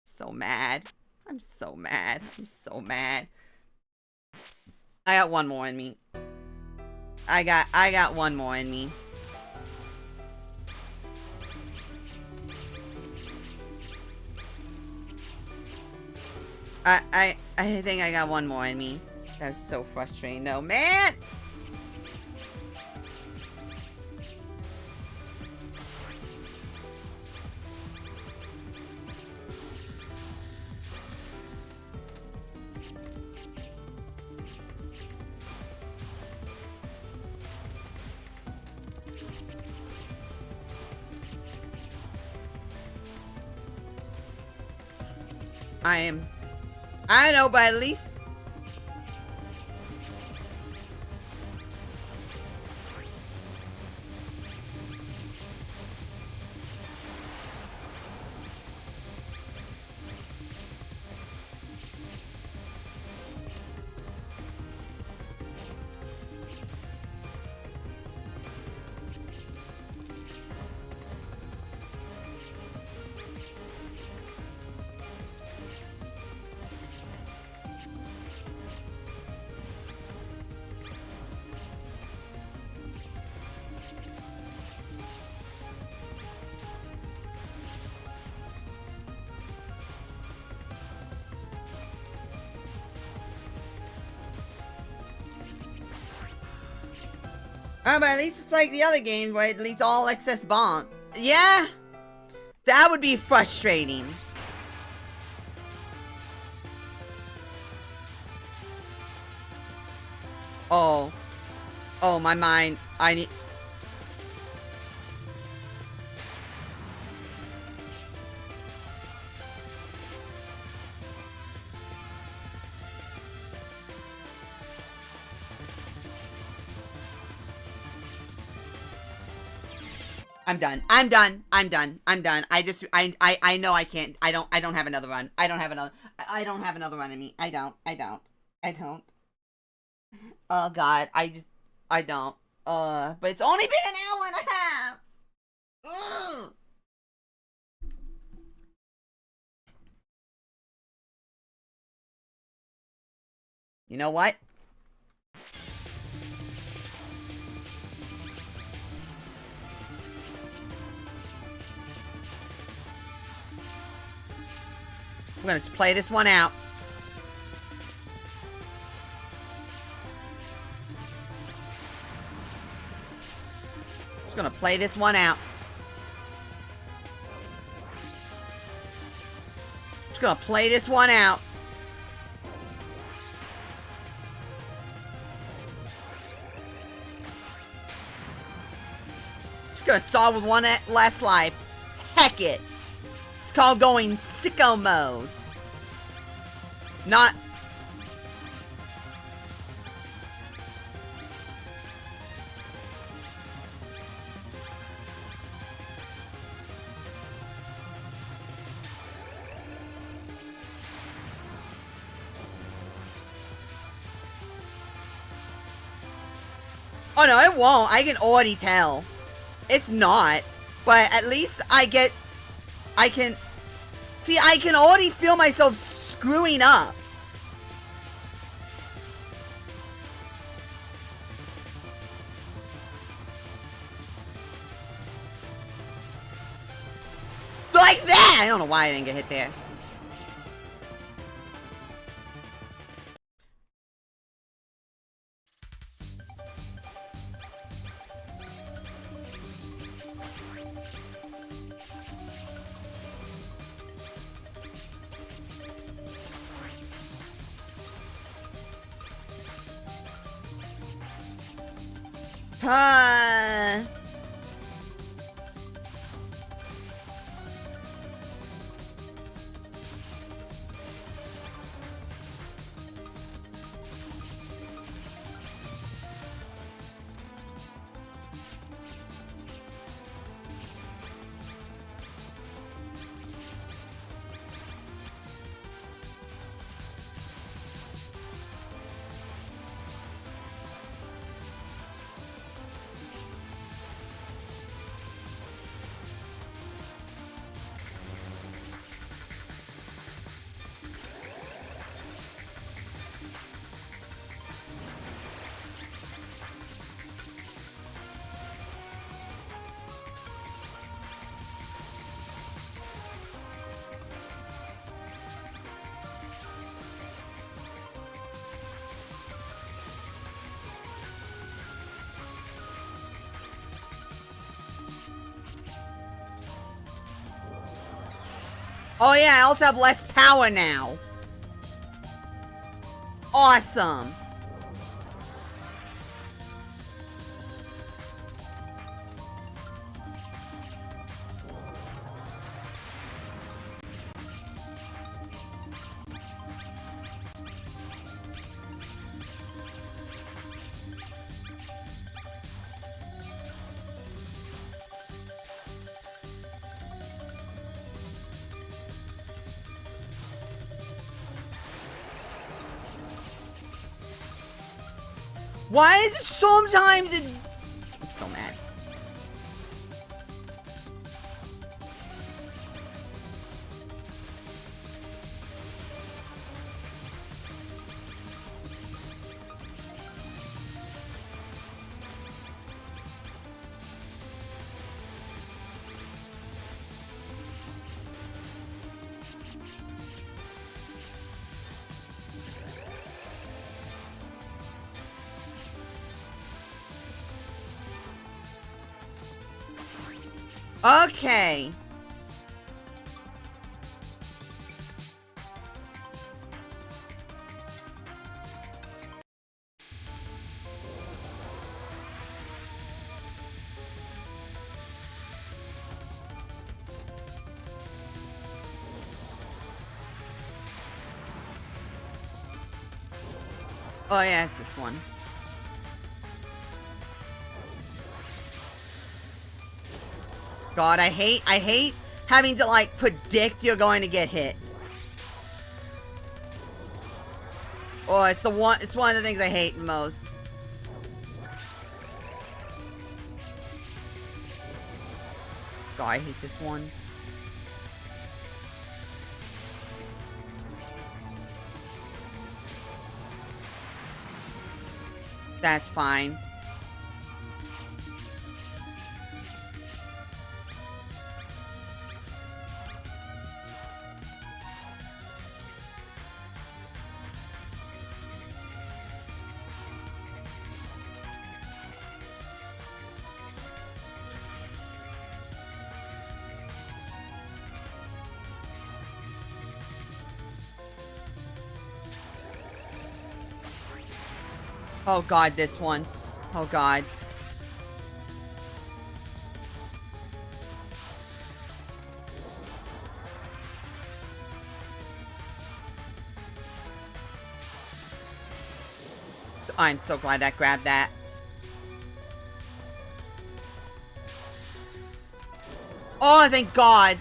So mad. I'm so mad. I'm so mad. I got one more in me. I got one more in me. I think I got one more in me. That was so frustrating though, man! I know, but at least... Oh, but at least it's like the other games where it deletes all excess bomb. Yeah? That would be frustrating. Oh. Oh, my mind. I need... I'm done. I'm done. I'm done. I'm done. I know I can't. I don't have another run. I don't have another run in me. I don't. Oh god. I don't. But it's only been an hour and a half. Ugh. You know what? I'm gonna just play this one out. Just gonna play this one out. Just gonna play this one out. Just gonna start with one less life. Heck it. It's called going sicko mode. Not... Oh no, it won't. I can already tell. It's not. But at least I can... See, I can already feel myself screwing up. Like that! I don't know why I didn't get hit there. Huh. Oh yeah, I also have less power now. Awesome. Why is it sometimes it... I'm so mad. Okay. Oh yeah, it's this one. God, I hate having to like predict you're going to get hit. Oh, it's one of the things I hate most. God, I hate this one. That's fine. Oh God, this one. Oh God. I'm so glad that grabbed that. Oh, thank God.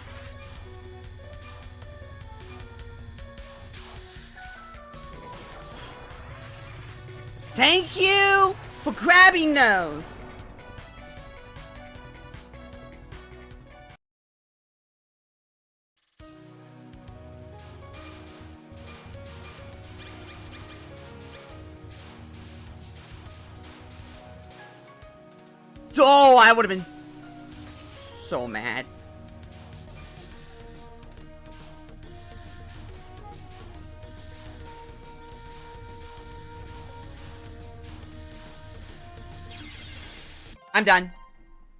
Thank you for grabbing those. Oh, I would have been so mad. I'm done.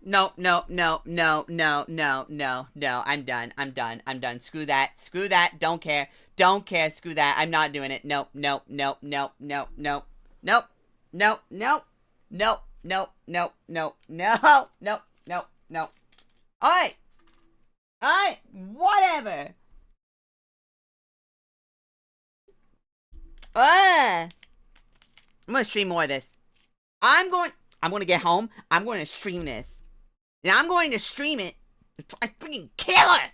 No, no, no, no, no, no, no, no. I'm done. I'm done. I'm done. Screw that. Screw that. Don't care. Don't care. Screw that. I'm not doing it. Nope, nope, nope, nope, nope, nope, nope, nope, nope, nope, nope, nope, nope, no, nope, nope, nope. Alright. Alright. Whatever. I'm gonna stream more of this. I'm going to get home. I'm going to stream this. And I'm going to stream it to try freaking kill her.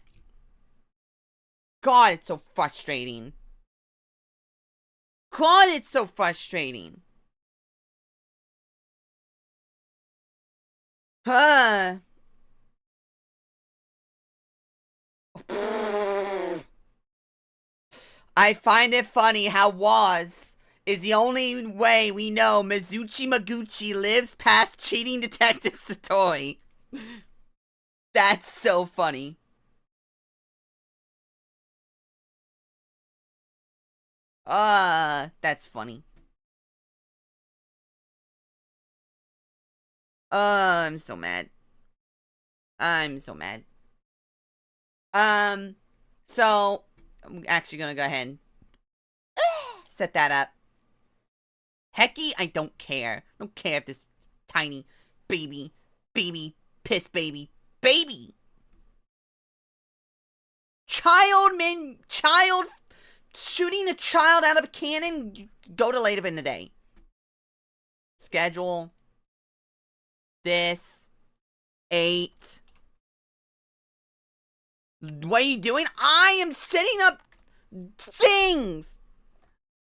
God, it's so frustrating. God, it's so frustrating. Huh. I find it funny how Waz is the only way we know Mizuchi Maguchi lives past cheating Detective Satori. That's so funny. That's funny. I'm so mad. I'm so mad. So I'm actually gonna go ahead and set that up. Hecky, I don't care. I don't care if this tiny baby piss baby child shooting a child out of a cannon. Go to later in the day. Schedule this 8. What are you doing? I am setting up things.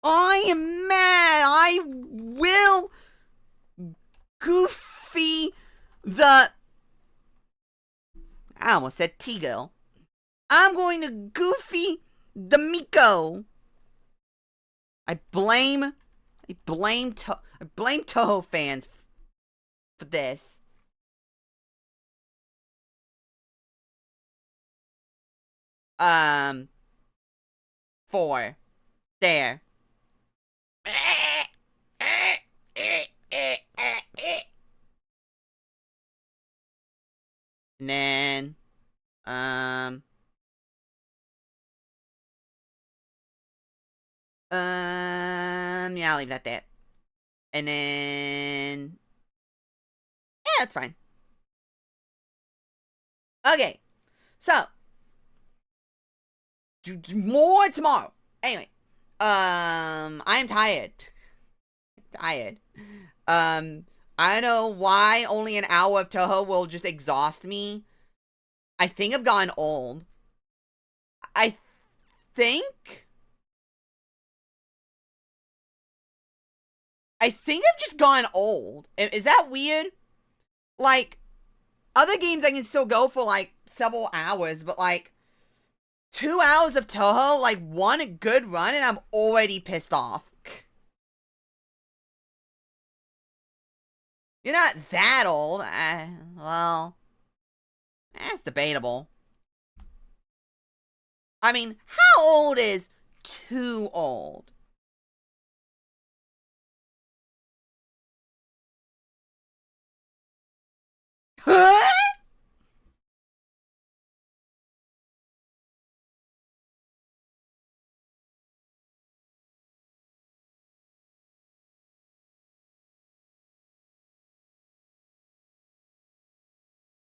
I am mad. I will goofy the... I almost said T-Girl. I'm going to goofy the Miko. I blame TOUHOU fans for this. Four. There. And then, yeah, I'll leave that there. And then, yeah, that's fine. Okay, so, do more tomorrow. Anyway, I'm tired. Tired. I don't know why only an hour of TOUHOU will just exhaust me. I think I've gotten old. I think I've just gotten old. Is that weird? Like, Other games I can still go for like several hours, but like 2 hours of Touhou, like one good run, and I'm already pissed off. You're not that old. Well, that's debatable. I mean, how old is too old? Huh?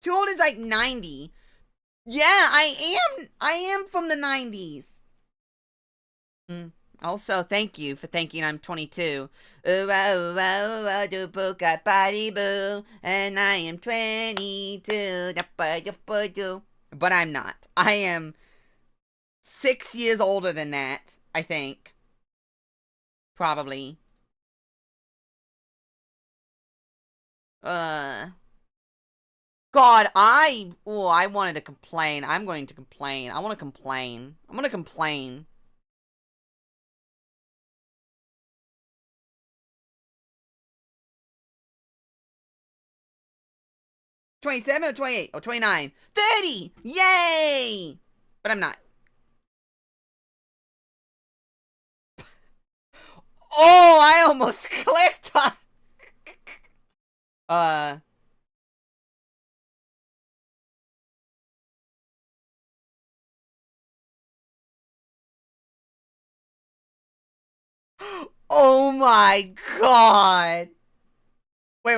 Too old is like 90. Yeah, I am from the 90s. Mm. Also, thank you for thinking I'm 22. Ooh, oh, oh, oh, do book got body boo, and I am 22. But I'm not. I am 6 years older than that, I think. Probably. Uh. God, I wanted to complain. I'm going to complain. I want to complain. I'm going to complain. 27 or 28 or 29. 30! Yay! But I'm not. Oh, I almost clicked on. Uh. Oh my god. Wait.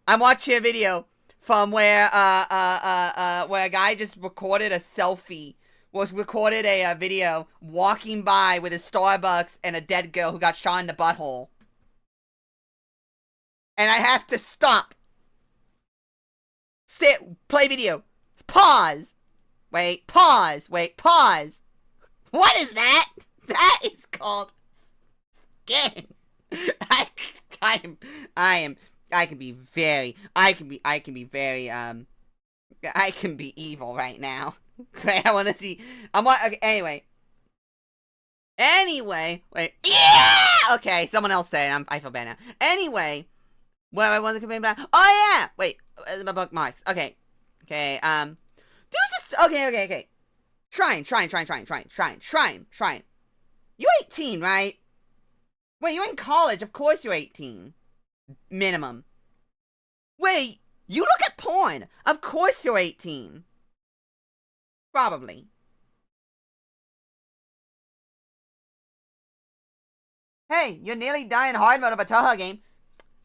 I'm watching a video from where where a guy just recorded a selfie. Recorded a video walking by with a Starbucks and a dead girl who got shot in the butthole. And I have to stop. Play video. Pause. Wait, pause. Wait, pause. What is that? That is called skin. I can be very I can be evil right now. Okay, I want to see. Okay, anyway, wait. Yeah! Okay, someone else say it. I feel bad now. Anyway, what I want to complain about? Oh yeah! Wait, my bookmarks. Okay. There's this. Okay. Shrine. You 18, right? Wait, you're in college. Of course you're 18. Minimum. Wait, you look at porn. Of course you're 18. Probably. Hey, you're nearly dying hard mode of a Touhou game.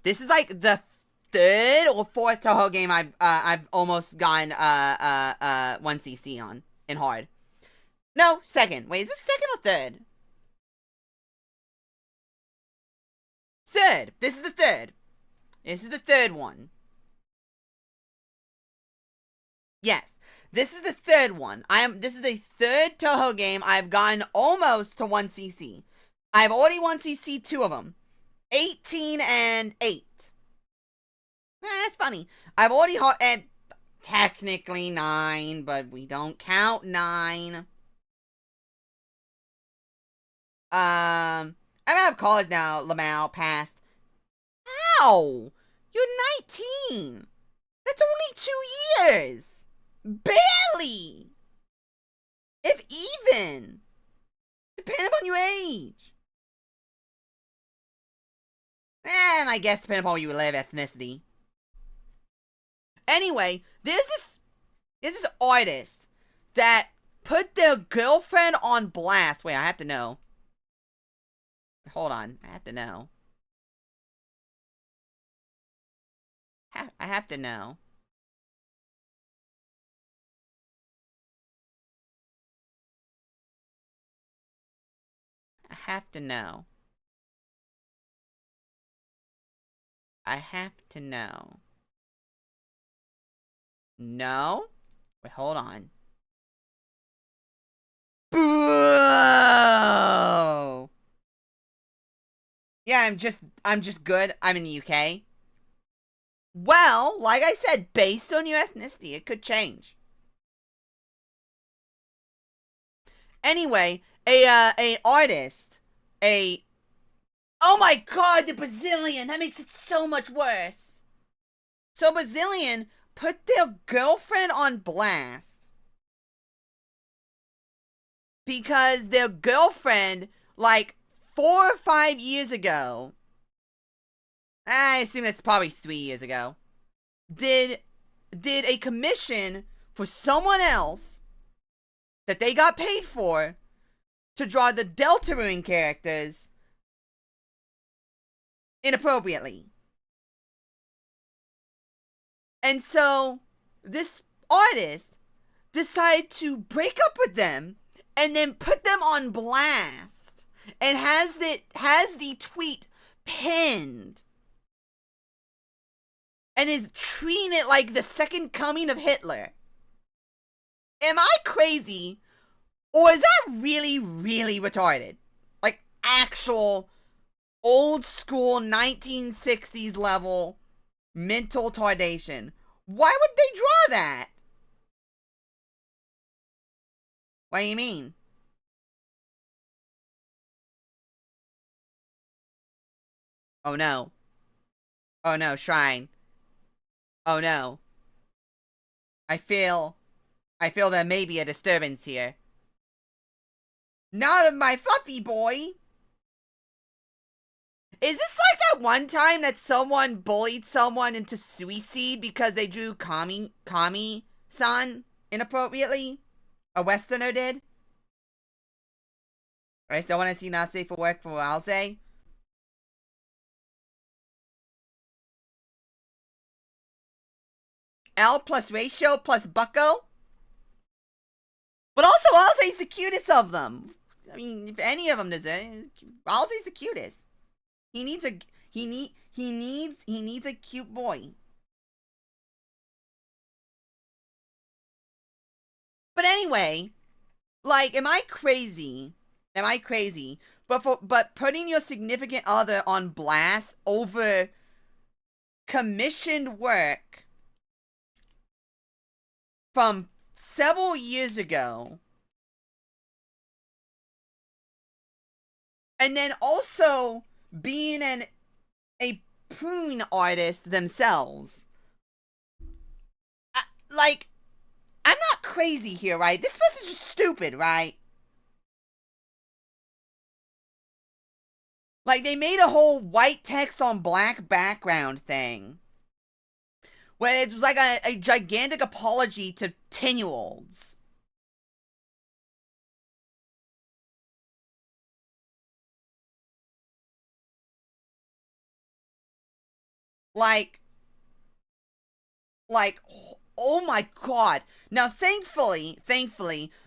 This is like the third or fourth Touhou game I've almost gotten 1cc on in hard. No, second. Wait, is this second or third? Third. This is the third. This is the third one. Yes. This is the third one. This is the third Touhou game I've gotten almost to 1cc. I've already 1cc 2 of them. 18 and 8. That's funny. I've already and technically 9, but we don't count 9. I'm out of college now, Lamau passed. How? You're 19. That's only 2 years. Barely. If even. Depending on your age. And I guess depending upon where you live, ethnicity. Anyway, there's this artist that put their girlfriend on blast. Wait, I have to know. Hold on, I have to know. I have to know. I have to know. I have to know. No? Wait, hold on. Boo! Yeah, I'm just good. I'm in the UK. Well, like I said, based on your ethnicity, it could change. Anyway, a artist, a oh my god, the Brazilian, that makes it so much worse. So Brazilian put their girlfriend on blast because their girlfriend, like 4 or 5 years ago, I assume that's probably 3 years ago, did a commission for someone else that they got paid for to draw the Deltarune characters inappropriately. And so this artist decided to break up with them and then put them on blast and has the tweet pinned and is treating it like the second coming of Hitler. Am I crazy? Or is that really, really retarded? Like actual old school 1960s level mental tardation. Why would they draw that? What do you mean? Oh no. Oh no, Shrine. Oh no. I feel there may be a disturbance here. Not of my fluffy boy! Is this like that one time that someone bullied someone into suicide because they drew Kami-san inappropriately? A Westerner did? I still want to see not safe for work for Alze. L plus ratio plus Bucko? But also Alze's the cutest of them. I mean, if any of them deserve, Alze's the cutest. He needs a cute boy. But anyway, like, am I crazy? Am I crazy? But putting your significant other on blast over commissioned work from several years ago, and then also being a prune artist themselves. Like, I'm not crazy here, right? This person's just stupid, right? Like, they made a whole white text on black background thing. Where it was like a gigantic apology to 10-year-olds. Like, oh my god. Now, thankfully,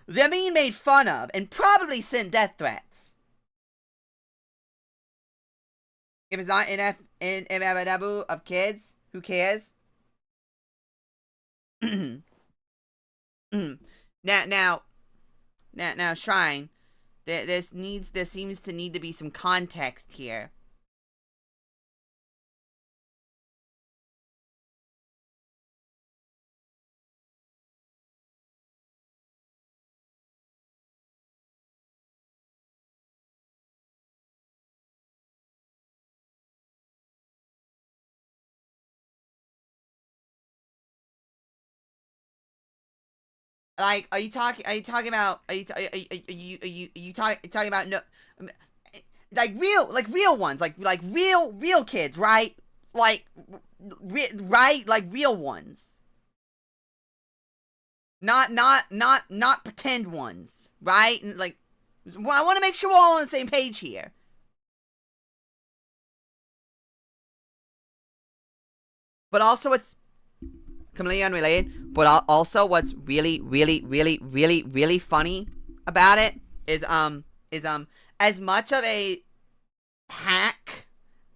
they're being made fun of and probably sent death threats. If it's not in of kids, who cares? now, Shrine, there seems to need to be some context here. Like, are you talking about talking about no, like real ones, like real kids, right? Like right, like real ones, not pretend ones, right? And like, well, I want to make sure we're all on the same page here. But also, it's completely unrelated. But also, what's really funny about it is as much of a hack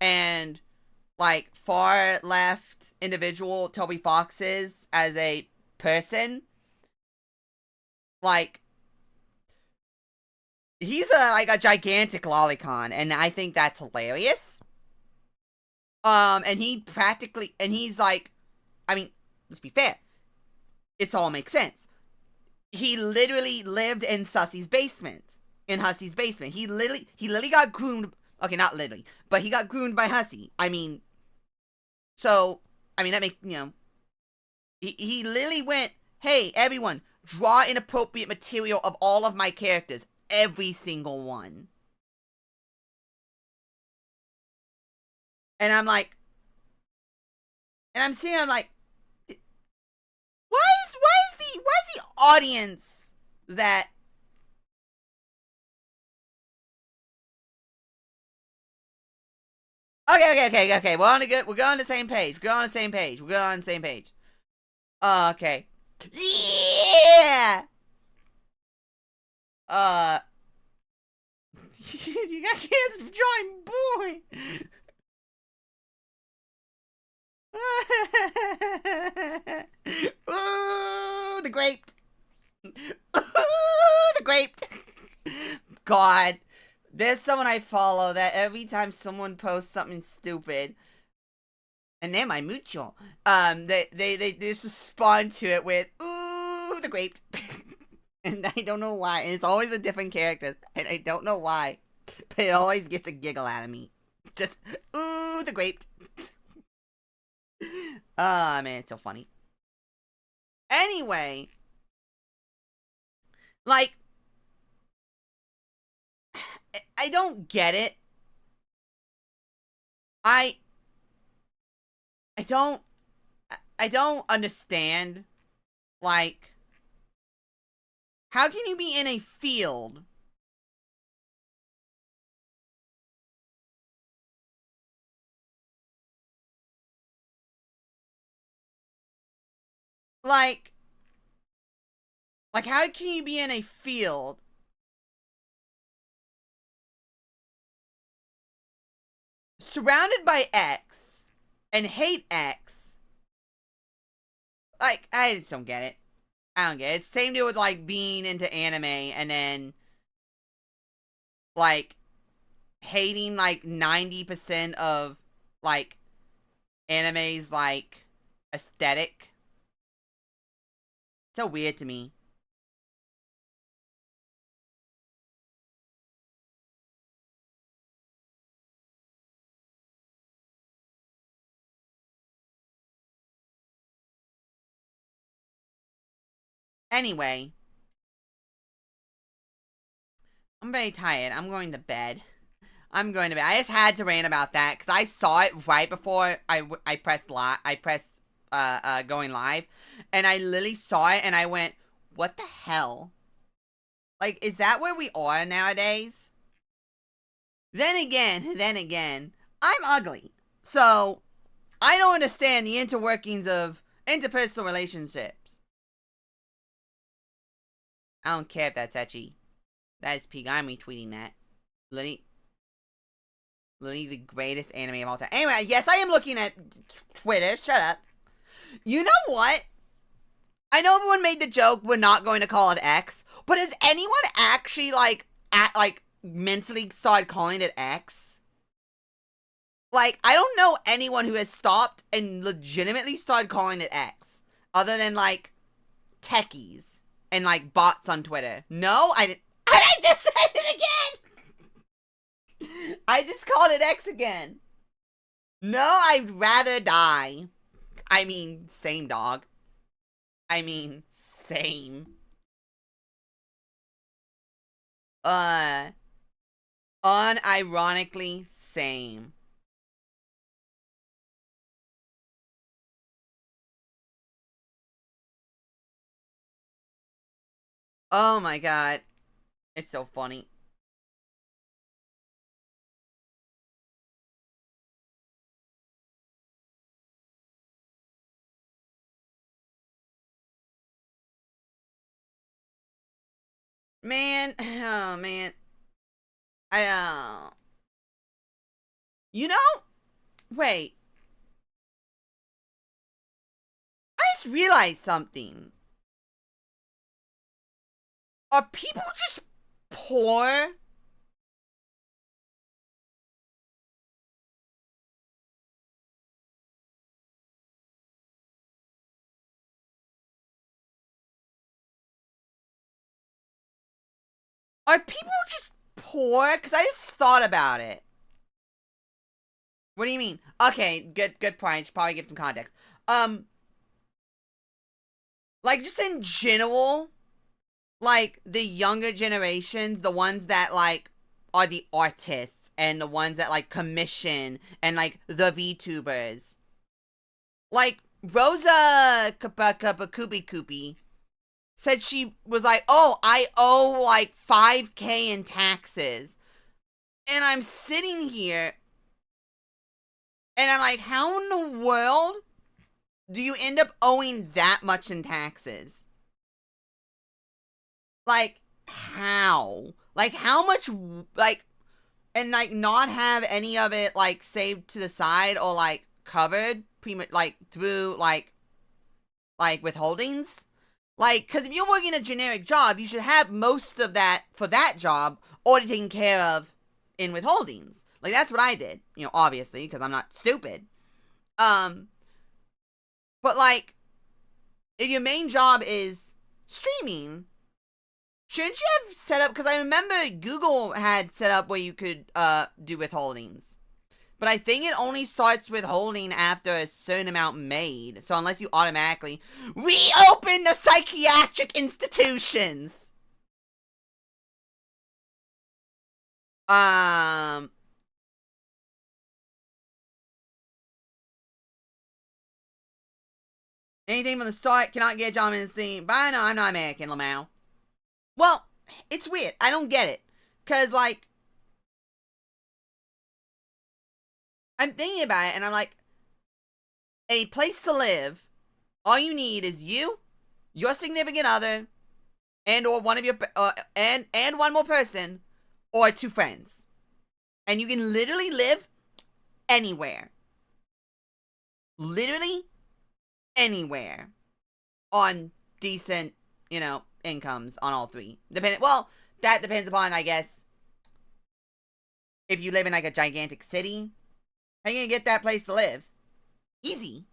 and like far left individual Toby Fox is as a person, like, he's a gigantic lolicon, and I think that's hilarious. And he's like, I mean, let's be fair. It's all makes sense. He literally lived in Hussie's basement. He literally got groomed. Okay, not literally, but he got groomed by Hussie. I mean, so, I mean, that makes, he literally went, hey, everyone, draw inappropriate material of all of my characters. Every single one. And I'm like, and I'm sitting there like, why is the audience that okay. We're on the same page. Okay. Yeah. Uh. You got kids drawing boy. Ooh, the grape. Ooh, the grape. God. There's someone I follow that every time someone posts something stupid, and they're my mutual, they just respond to it with, ooh, the grape. And I don't know why. And it's always with different characters. And I don't know why. But it always gets a giggle out of me. Just, ooh, the grape. Oh, man, it's so funny. Anyway. Like, I don't get it. I don't understand. Like, how can you be in a field like how can you be in a field surrounded by X and hate X? Like, I just don't get it. I don't get it. It's the same deal with, like, being into anime and then, like, hating, like, 90% of, like, anime's, like, aesthetic. So weird to me. Anyway. I'm very tired. I'm going to bed. I just had to rant about that because I saw it right before I pressed going live, and I literally saw it and I went, "What the hell? Like, is that where we are nowadays?" Then again, I'm ugly, so I don't understand the interworkings of interpersonal relationships. I don't care if that's etchy. That is peak. I'm retweeting that. Literally the greatest anime of all time. Anyway, yes, I am looking at Twitter. Shut up. You know what? I know everyone made the joke, we're not going to call it X, but has anyone actually, mentally started calling it X? Like, I don't know anyone who has stopped and legitimately started calling it X, other than, like, techies and, like, bots on Twitter. No, I didn't. And I just said it again! I just called it X again. No, I'd rather die. I mean, same dog. I mean, same. Unironically, same. Oh my god. It's so funny. Man, oh man. You know? Wait. I just realized something. Are people just poor? Are people just poor? Because I just thought about it. What do you mean? Okay, good point. Should probably give some context. Like, just in general, like, the younger generations, the ones that, like, are the artists, and the ones that, like, commission, and, like, the VTubers. Like, Rosa Kubi said she was like, oh, I owe, like, $5K in taxes. And I'm sitting here, and I'm like, how in the world do you end up owing that much in taxes? Like, how? Like, how much, like, and, like, not have any of it, like, saved to the side or, like, covered, like, through, like, withholdings? Like, because if you're working a generic job, you should have most of that for that job already taken care of in withholdings. Like, that's what I did, you know, obviously, because I'm not stupid. But, like, if your main job is streaming, shouldn't you have set up, because I remember Google had set up where you could do withholdings. But I think it only starts withholding after a certain amount made. So unless you automatically reopen the psychiatric institutions. Anything from the start cannot get a job in the scene. But I know I'm not American, Lamau. Well, it's weird. I don't get it. Because, like, I'm thinking about it, and I'm like, a place to live, all you need is you, your significant other, and or one of your, and one more person, or 2 friends. And you can literally live anywhere. Literally anywhere. On decent, you know, incomes on all 3. Well, that depends upon, I guess, if you live in, like, a gigantic city. How are you gonna get that place to live? Easy.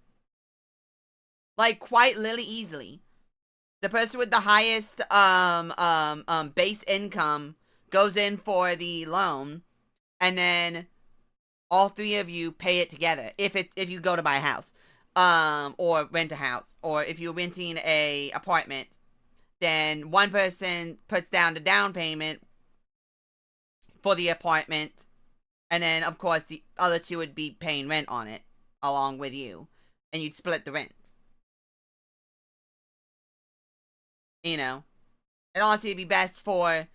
Like, quite literally easily. The person with the highest base income goes in for the loan, and then all 3 of you pay it together. If you go to buy a house, or rent a house, or if you're renting a apartment, then one person puts down the down payment for the apartment, and then, of course, the other 2 would be paying rent on it, along with you. And you'd split the rent. You know? And honestly, it'd be best for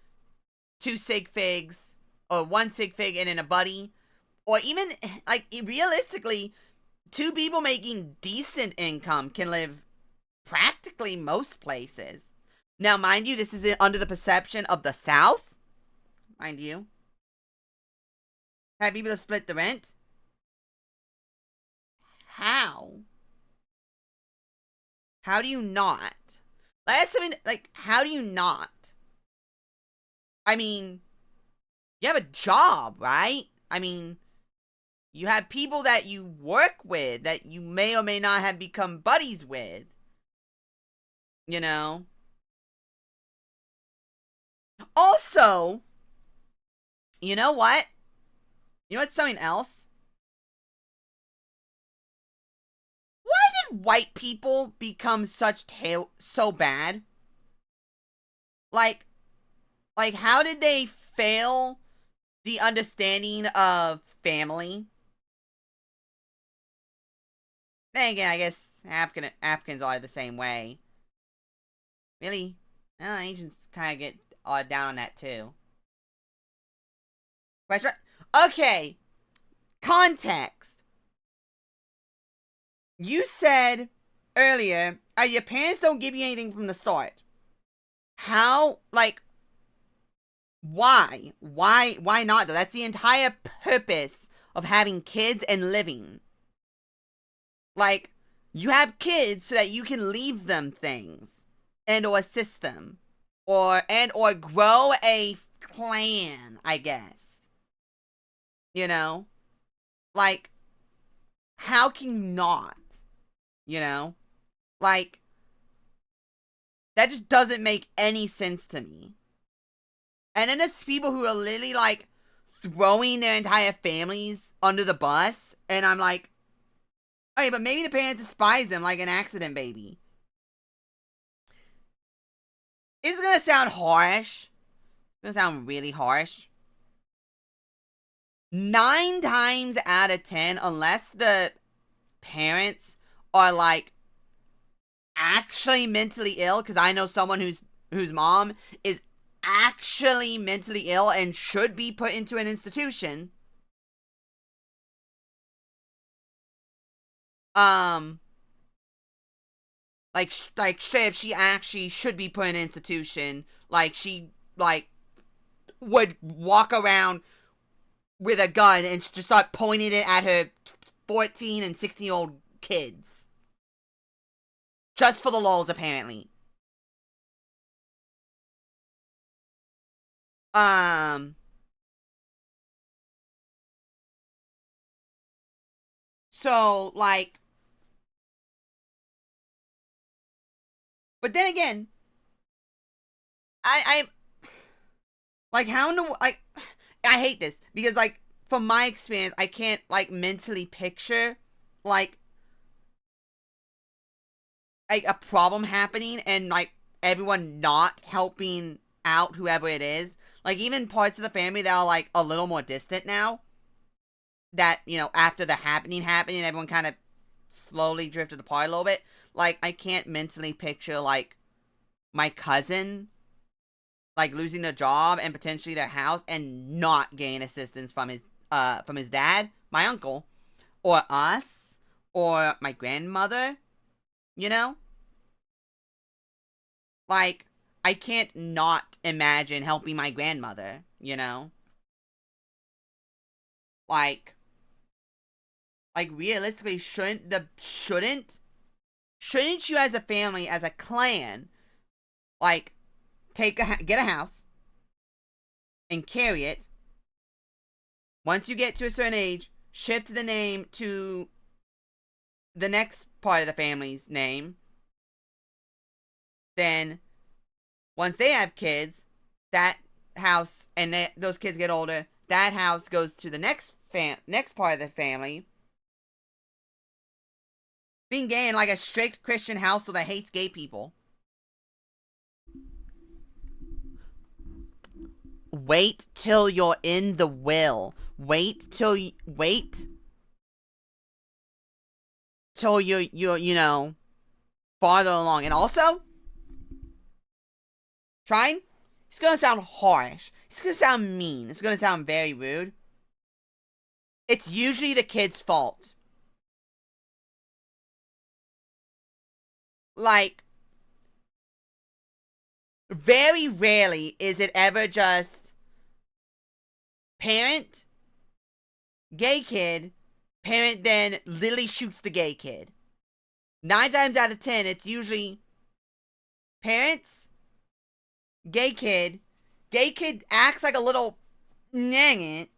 2 sig figs, or 1 sig fig and then a buddy. Or even, like, realistically, 2 people making decent income can live practically most places. Now, mind you, this is under the perception of the South. Mind you. Have people to split the rent? How? How do you not? Like, something, like, how do you not? I mean, you have a job, right? I mean, you have people that you work with that you may or may not have become buddies with. You know? Also, you know what? You know what's something else? Why did white people become so bad? Like, how did they fail the understanding of family? Then again, I guess Africans are the same way. Really? Well, Asians kind of get down on that too. Right. Okay. Context. You said earlier, your parents don't give you anything from the start. How, like, why? Why not, though? That's the entire purpose of having kids and living. Like, you have kids so that you can leave them things and or assist them. Or grow a clan, I guess. You know? Like, how can you not? You know? Like, that just doesn't make any sense to me. And then there's people who are literally like throwing their entire families under the bus. And I'm like, okay, but maybe the parents despise them like an accident baby. It's gonna sound harsh. It's gonna sound really harsh. 9 times out of 10, unless the parents are like actually mentally ill, because I know someone whose mom is actually mentally ill and should be put into an institution. Like straight up, she actually should be put in an institution. Like, she like would walk around with a gun and just start pointing it at her 14 and 16-year-old kids. Just for the lulz, apparently. So, like, but then again, I like, how in the, like, I hate this because, like, from my experience, I can't, like, mentally picture, like a problem happening and, like, everyone not helping out whoever it is. Like, even parts of the family that are, like, a little more distant now, that, you know, after the happening, everyone kind of slowly drifted apart a little bit. Like, I can't mentally picture, like, my cousin, like, losing their job and potentially their house and not getting assistance from his dad, my uncle, or us, or my grandmother, you know? Like, I can't not imagine helping my grandmother, you know? Like realistically, shouldn't you as a family, as a clan, like, get a house and carry it. Once you get to a certain age, shift the name to the next part of the family's name. Then, once they have kids, that house, and those kids get older, that house goes to the next part of the family. Being gay in, like, a strict Christian household that hates gay people. Wait till you're in the will. Wait till you're you know, farther along. And also, trying, it's gonna sound harsh. It's gonna sound mean. It's gonna sound very rude. It's usually the kid's fault. Like, very rarely is it ever just parent, gay kid, parent then literally shoots the gay kid. 9 times out of 10, it's usually parents, gay kid acts like a little it.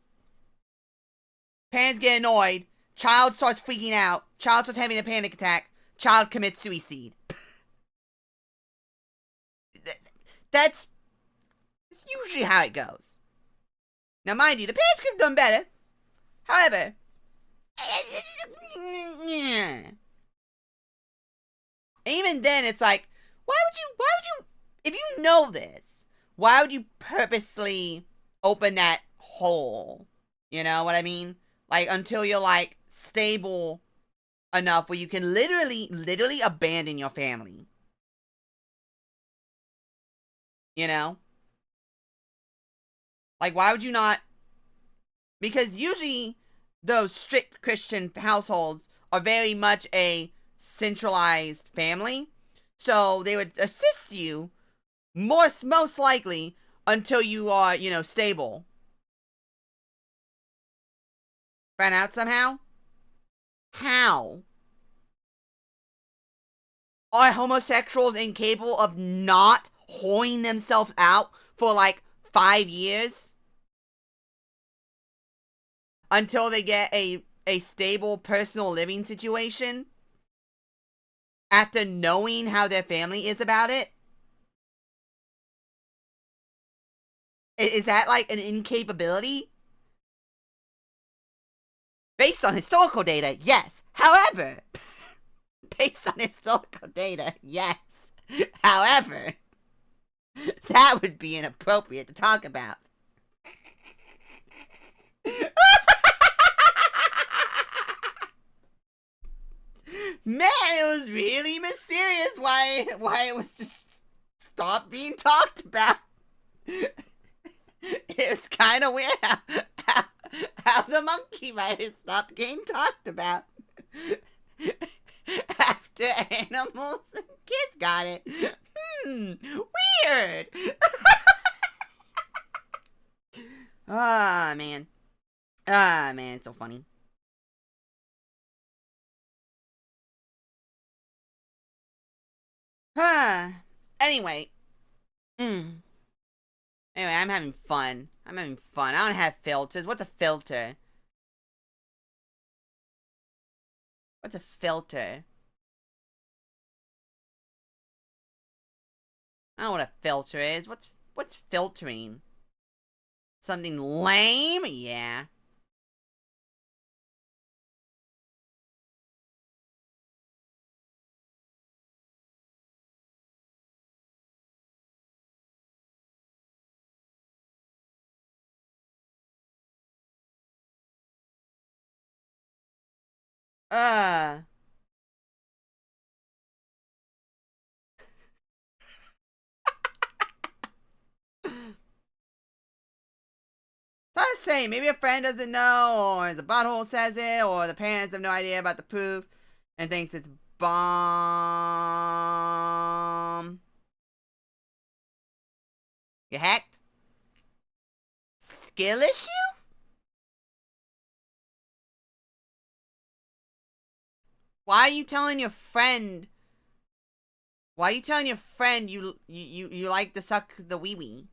Parents get annoyed, child starts freaking out, child starts having a panic attack, child commits suicide. That's usually how it goes. Now, mind you, the parents could have done better. However, even then, it's like, why would you, if you know this, why would you purposely open that hole? You know what I mean? Like, until you're, like, stable enough where you can literally abandon your family. You know? Like, why would you not? Because usually those strict Christian households are very much a centralized family. So they would assist you most likely until you are, you know, stable. Find out somehow? How? Are homosexuals incapable of not whoring themselves out for, like, 5 years? Until they get a stable personal living situation? After knowing how their family is about it? Is that like an incapability? Based on historical data, yes. However, based on historical data, yes. However, that would be inappropriate to talk about. Man, it was really mysterious why it was just stopped being talked about. It was kind of weird how the monkey might have stopped getting talked about after animals and kids got it. Weird. Ah, man. Ah, man, it's so funny. Anyway. Anyway, I'm having fun. I don't have filters. What's a filter? What's a filter? I don't know what a filter is. What's filtering? Something lame? Yeah. Uh. So I was saying, maybe a friend doesn't know, or the butthole says it, or the parents have no idea about the proof and thinks it's bomb. You hacked? Skill issue? Why are you telling your friend? Why are you telling your friend you like to suck the wee wee?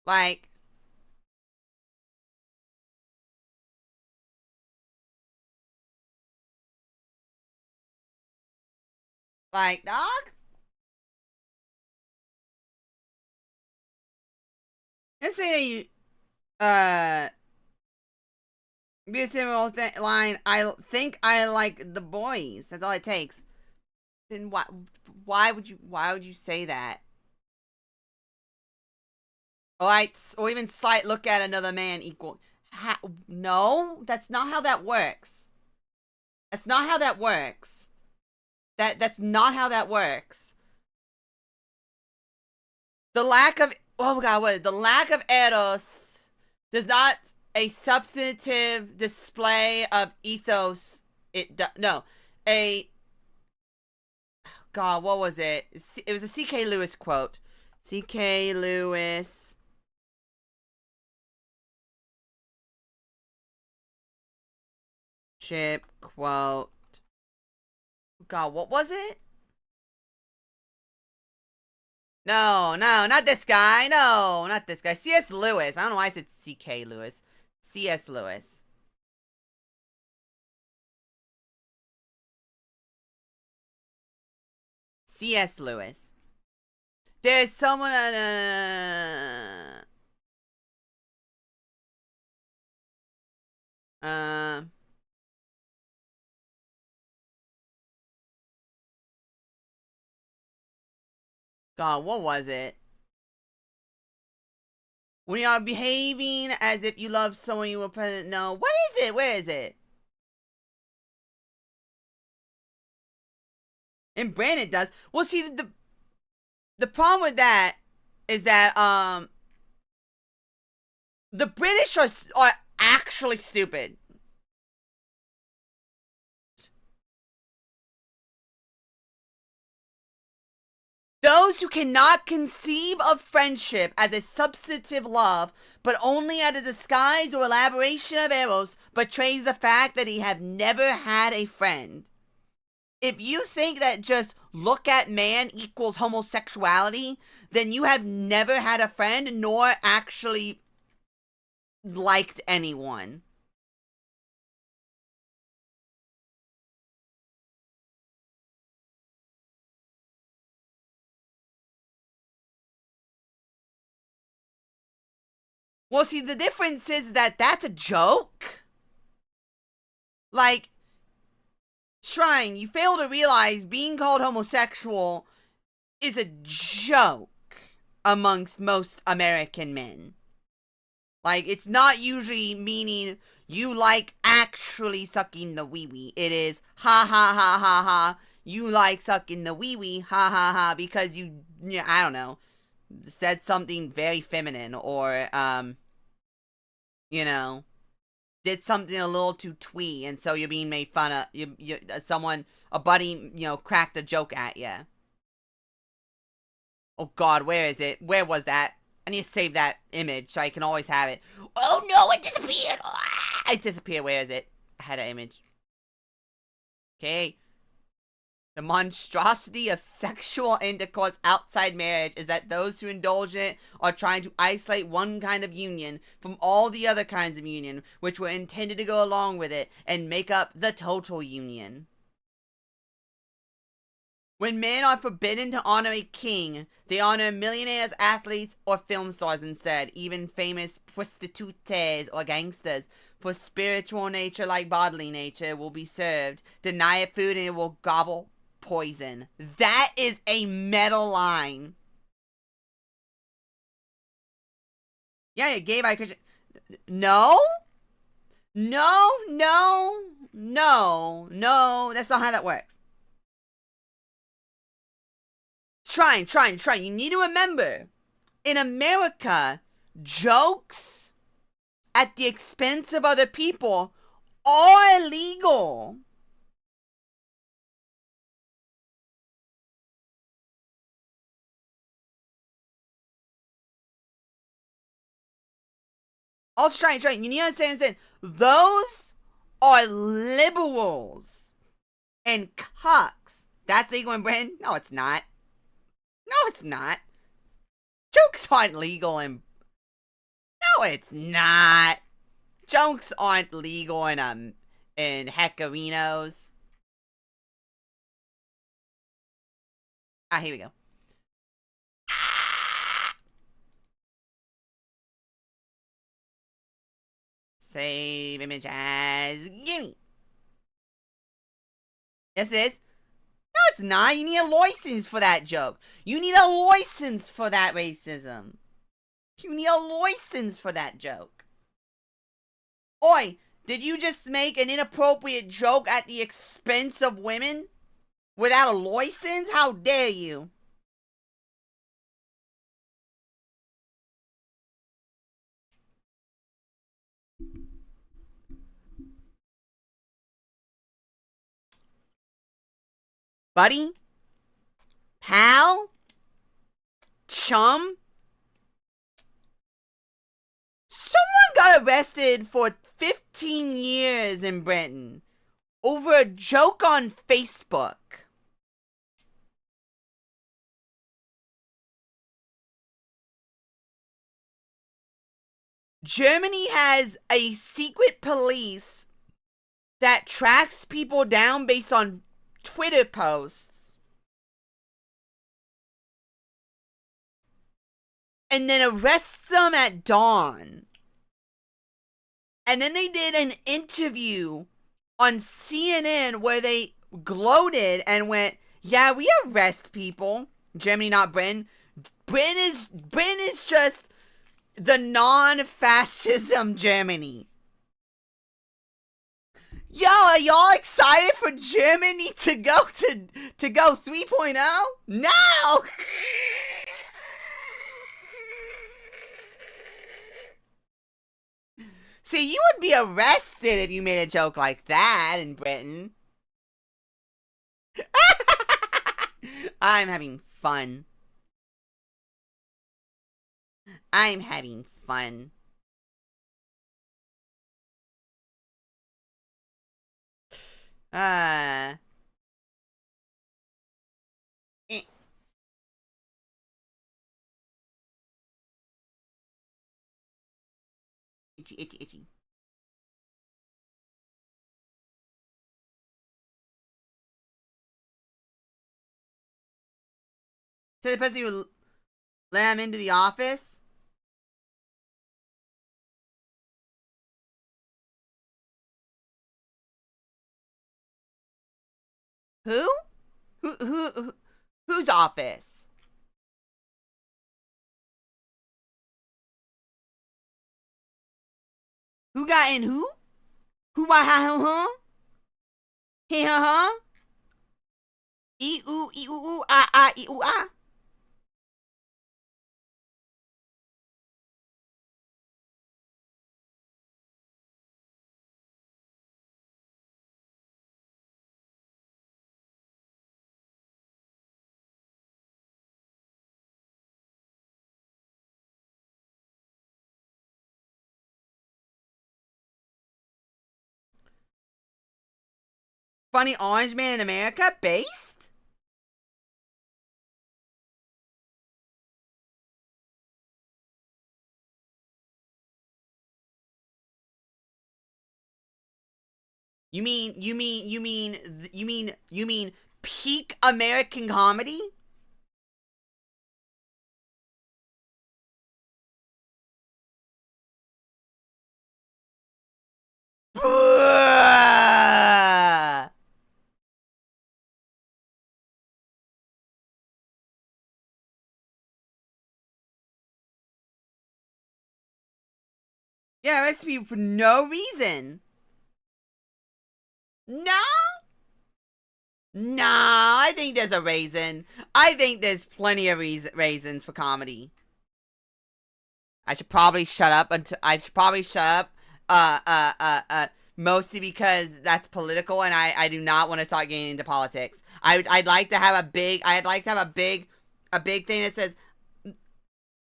Like, dog? Let's say you, be a similar line. I think I like the boys. That's all it takes. Then why would you say that? Or even slight look at another man equal. No, that's not how that works. That's not how that works. That's not how that works. The lack of the lack of eros does not a substantive display of ethos. God, what was it? It was a C.K. Lewis quote. C.K. Lewis. Chip quote. God, what was it? No, not this guy. No, not this guy. C.S. Lewis. I don't know why I said C.K. Lewis. C.S. Lewis. C.S. Lewis. There's someone. God, what was it? When you are behaving as if you love someone you will present. No, what is it? Where is it? And Brandon does. Well, see, the problem with that is that the British are actually stupid. Those who cannot conceive of friendship as a substantive love, but only as a disguise or elaboration of eros, betrays the fact that he have never had a friend. If you think that just look at man equals homosexuality, then you have never had a friend nor actually liked anyone. Well, see, the difference is that that's a joke. Like, Shrine, you fail to realize being called homosexual is a joke amongst most American men. Like, it's not usually meaning you like actually sucking the wee-wee. It is, ha ha ha ha ha, you like sucking the wee-wee, ha ha ha, because you, I don't know, said something very feminine, or, did something a little too twee, and so you're being made fun of. A buddy, cracked a joke at you. Oh God, where is it? Where was that? I need to save that image so I can always have it. Oh no, it disappeared! Ah, it disappeared. Where is it? I had an image. Okay. The monstrosity of sexual intercourse outside marriage is that those who indulge in it are trying to isolate one kind of union from all the other kinds of union which were intended to go along with it and make up the total union. When men are forbidden to honor a king, they honor millionaires, athletes, or film stars instead, even famous prostitutes or gangsters. For spiritual nature like bodily nature will be served. Deny it food and it will gobble poison. That is a metal line. Yeah, you're gay by Christian. No? No, no, no, no. That's not how that works. Trying. You need to remember, in America, jokes at the expense of other people are illegal. Also, trying. You need to understand, those are liberals and cucks. That's legal in Britain? No, it's not. No, it's not. Jokes aren't legal in... No, it's not. Jokes aren't legal in Hecarinos. Ah, here we go. Save image as gimme. Yes, it is. No, it's not. You need a license for that joke. You need a license for that racism. You need a license for that joke. Oi, did you just make an inappropriate joke at the expense of women? Without a license? How dare you? Buddy? Pal? Chum? Someone got arrested for 15 years in Britain over a joke on Facebook. Germany has a secret police that tracks people down based on Twitter posts and then arrests them at dawn. And then they did an interview on CNN where they gloated and went, yeah, we arrest people. Germany, not Britain. Britain is just the non-fascism Germany. Yo, are y'all excited for Germany to go 3.0? No! See, you would be arrested if you made a joke like that in Britain. I'm having fun. I'm having fun. Eh. Itchy, itchy, itchy. So the person who let him into the office? Who? Whose office? Who got in who? Who, why, ha, huh? Hey, huh? E, ooh, ah, e, ooh, ah. Funny Orange Man in America? Based? You mean peak American comedy? Yeah, recipe for no reason. No? No, I think there's a reason. I think there's plenty of reasons for comedy. I should probably shut up mostly because that's political, and I do not want to start getting into politics. I'd like to have a big thing that says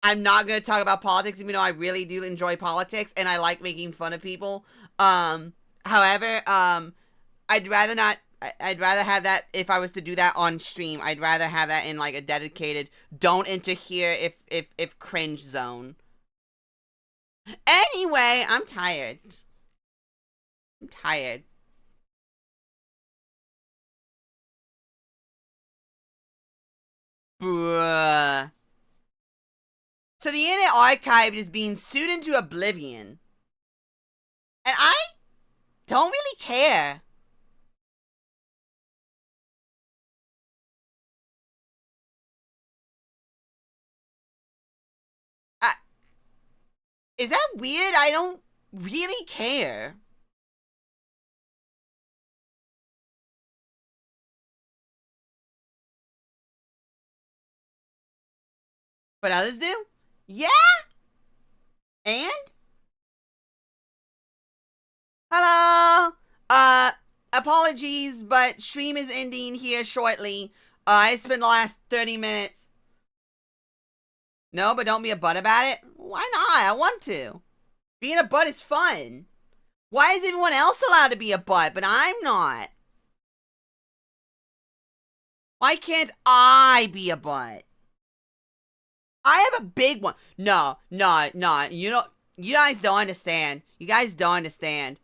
I'm not going to talk about politics, even though I really do enjoy politics and I like making fun of people. However, I'd rather not. I'd rather have that if I was to do that on stream. I'd rather have that in like a dedicated don't enter here if cringe zone. Anyway, I'm tired. I'm tired. Bruh. So the Internet Archive is being sued into oblivion. And I don't really care. Is that weird? I don't really care. But others do? Yeah? And? Hello? Apologies, but stream is ending here shortly. I spent the last 30 minutes. No, but don't be a butt about it. Why not? I want to. Being a butt is fun. Why is everyone else allowed to be a butt, but I'm not? Why can't I be a butt? I have a big one. No. You know, you guys don't understand. You guys don't understand.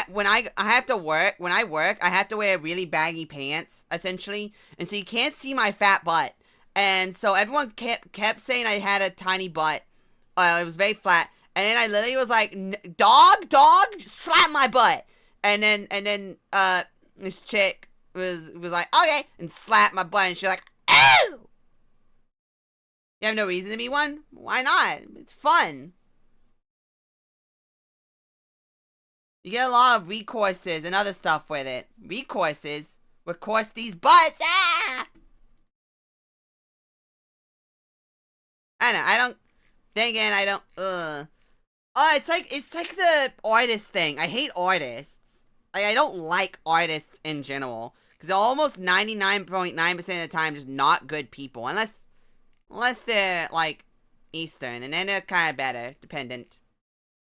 When I have to work, when I work, I have to wear really baggy pants, essentially. And so you can't see my fat butt. And so everyone kept saying I had a tiny butt. It was very flat. And then I literally was like, dog, slap my butt. And then this chick was like, okay, and slapped my butt. And she's like, oh! You have no reason to be one? Why not? It's fun. You get a lot of recourses and other stuff with it. Recourses? Recourse these butts! Ah! I don't. Then again, I don't. Oh, it's like the artist thing. I hate artists. Like, I don't like artists in general because they're almost 99.9% of the time just not good people, unless they're like Eastern, and then they're kind of better, dependent.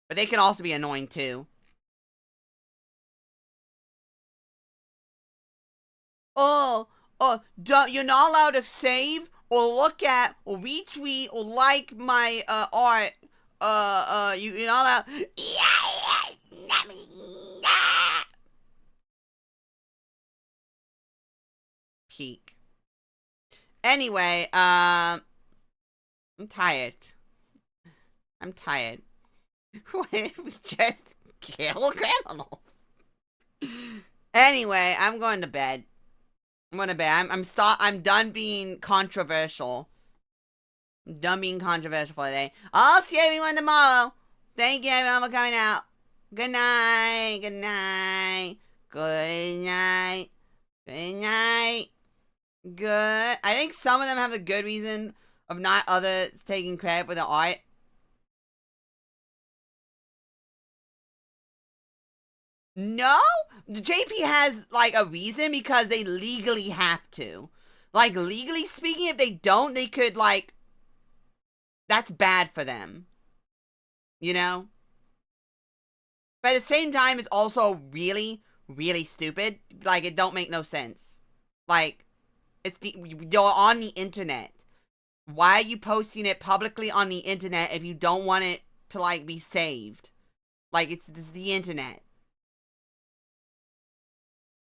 But they can also be annoying too. Oh, you're not allowed to save or look at or retweet or like my art. You're not allowed. Peak. Anyway, I'm tired. I'm tired. What if we just kill criminals? Anyway, I'm going to bed. I'm going to bed. I'm done being controversial. I'm done being controversial for the day. I'll see everyone tomorrow. Thank you everyone for coming out. Good night. Good night. Good night. Good night. Good. I think some of them have a good reason of not others taking credit for the art. No, JP has like a reason because they legally have to. Like legally speaking, if they don't, they could like. That's bad for them. You know. But at the same time, it's also really, really stupid. Like it don't make no sense. Like you're on the internet. Why are you posting it publicly on the internet if you don't want it to like be saved? Like it's the internet.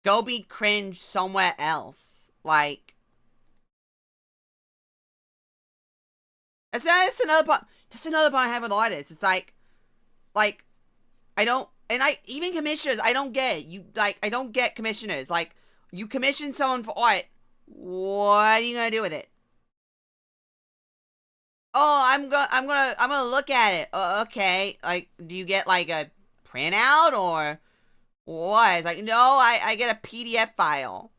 Go be cringe somewhere else. Like that's another part. That's another part I have with artists. It's like I don't, and even commissioners. I don't get it. I don't get commissioners. Like you commission someone for art. What are you gonna do with it? Oh, I'm gonna look at it. Okay. Like, do you get like a printout or what? It's like, no, I get a PDF file.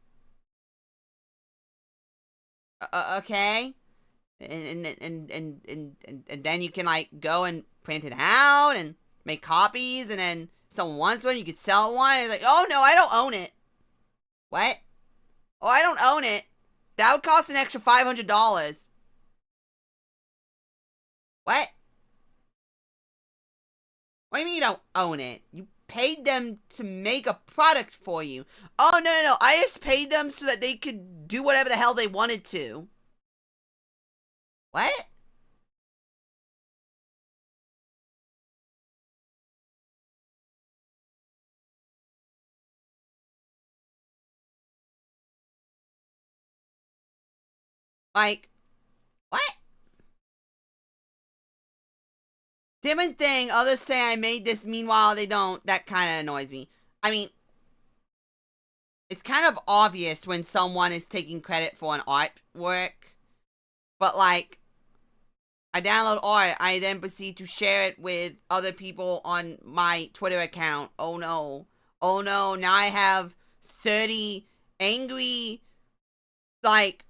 Okay. And then you can like go and print it out and make copies, and then if someone wants one, you could sell one. It's like, oh no, I don't own it. What? Oh, I don't own it. That would cost an extra $500. What? What do you mean you don't own it? You paid them to make a product for you. Oh, no. I just paid them so that they could do whatever the hell they wanted to. What? Like, what? Different thing, others say I made this, meanwhile they don't. That kind of annoys me. I mean, it's kind of obvious when someone is taking credit for an artwork. But like, I download art, I then proceed to share it with other people on my Twitter account. Oh no. Oh no, now I have 30 angry, like,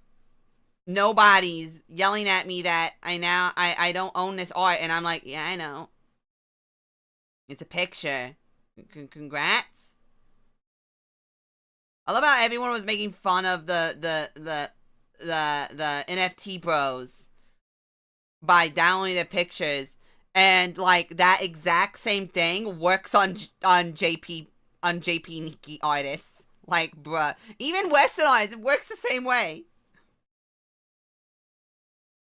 nobodies yelling at me that I don't own this art, and I'm like, yeah, I know. It's a picture. Congrats. I love how everyone was making fun of the NFT bros by downloading their pictures, and like that exact same thing works on JP Nikki artists. Like, bruh, even Western artists, it works the same way.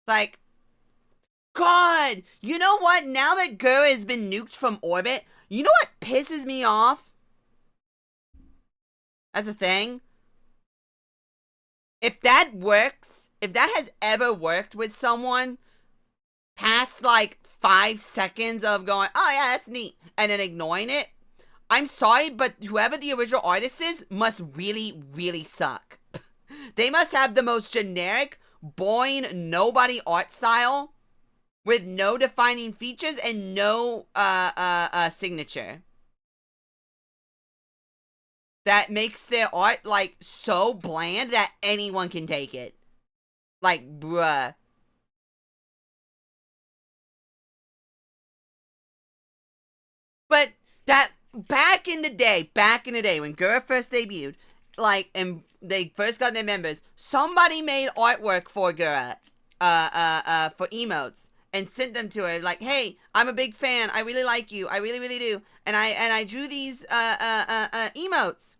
Like, God, you know what? Now that Gura has been nuked from orbit, you know what pisses me off? As a thing, if that works, if that has ever worked with someone, past like 5 seconds of going, oh yeah, that's neat, and then ignoring it, I'm sorry, but whoever the original artist is must really, really suck. They must have the most generic, boring, nobody art style with no defining features and no signature. That makes their art like so bland that anyone can take it. Like, bruh. But that back in the day when Gura first debuted, like, and they first got their members, somebody made artwork for Gura, for emotes, and sent them to her like, hey, I'm a big fan, I really like you, I really, really do, and I drew these emotes,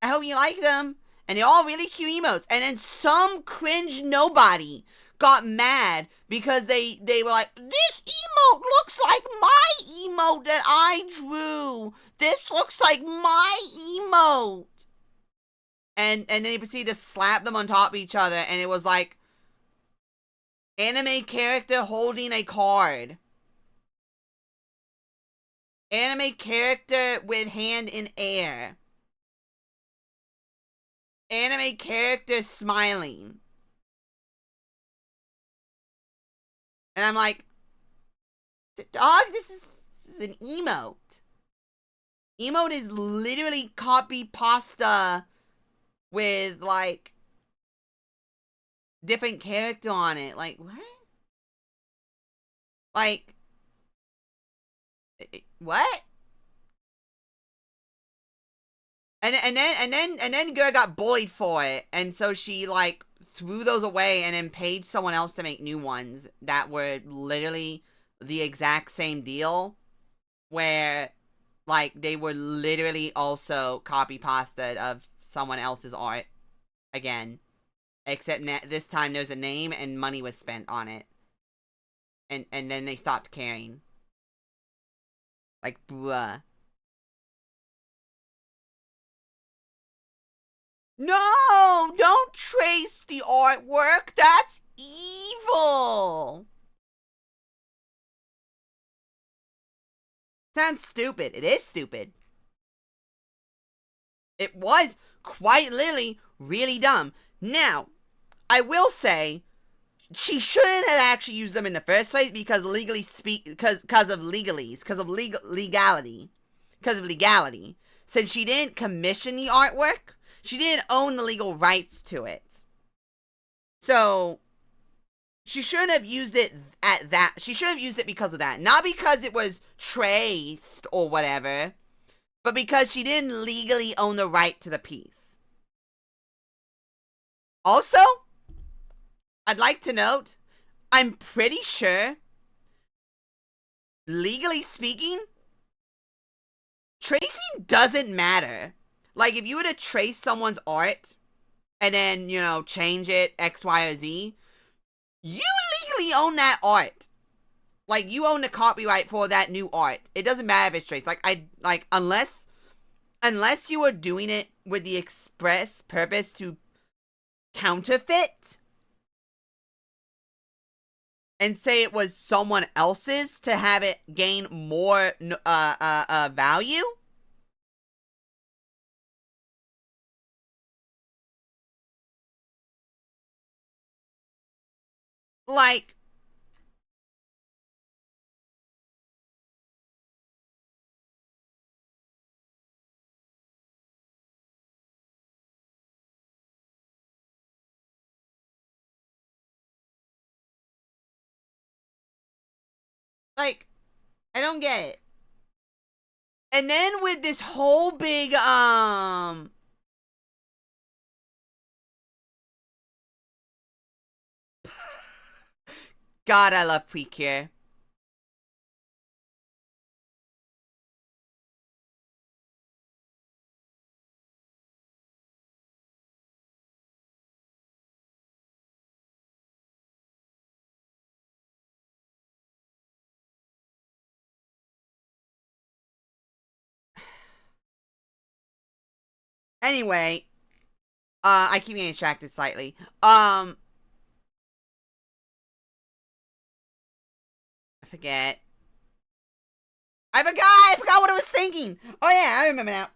I hope you like them. And they're all really cute emotes. And then some cringe nobody got mad because they were like, this emote looks like my emote that I drew. This looks like my emote. And then they proceeded to slap them on top of each other. And it was like anime character holding a card. Anime character with hand in air. Anime character smiling. And I'm like, dog, this is an emote. Emote is literally copy pasta with like different character on it. Like, what? Like, what? And then girl got bullied for it, and so she like threw those away and then paid someone else to make new ones that were literally the exact same deal, where like they were literally also copy pasted of someone else's art again, except this time there's a name and money was spent on it, and then they stopped caring. Like, bruh. No! Don't trace the artwork! That's evil! Sounds stupid. It is stupid. It was quite literally really dumb. Now, I will say, she shouldn't have actually used them in the first place because because of legality. Since she didn't commission the artwork, she didn't own the legal rights to it. So, she shouldn't have used it at that. She should have used it because of that. Not because it was traced or whatever, but because she didn't legally own the right to the piece. Also, I'd like to note, I'm pretty sure, legally speaking, tracing doesn't matter. Like, if you were to trace someone's art and then, you know, change it X, Y, or Z, you legally own that art. Like, you own the copyright for that new art. It doesn't matter if it's traced. Unless you were doing it with the express purpose to counterfeit and say it was someone else's to have it gain more value. Like, I don't get it. And then with this whole big, God, I love Precure. Anyway, I keep getting distracted slightly. I forget. I forgot what I was thinking. Oh yeah, I remember now.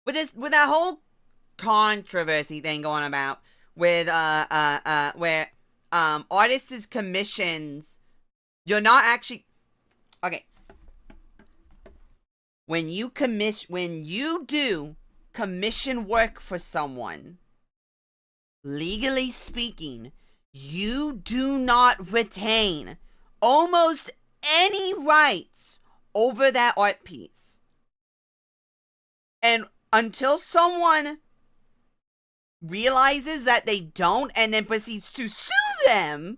With that whole controversy thing going about with where artists' commissions, you're not actually okay. When you do commission work for someone, legally speaking, you do not retain almost any rights over that art piece. And until someone realizes that they don't and then proceeds to sue them,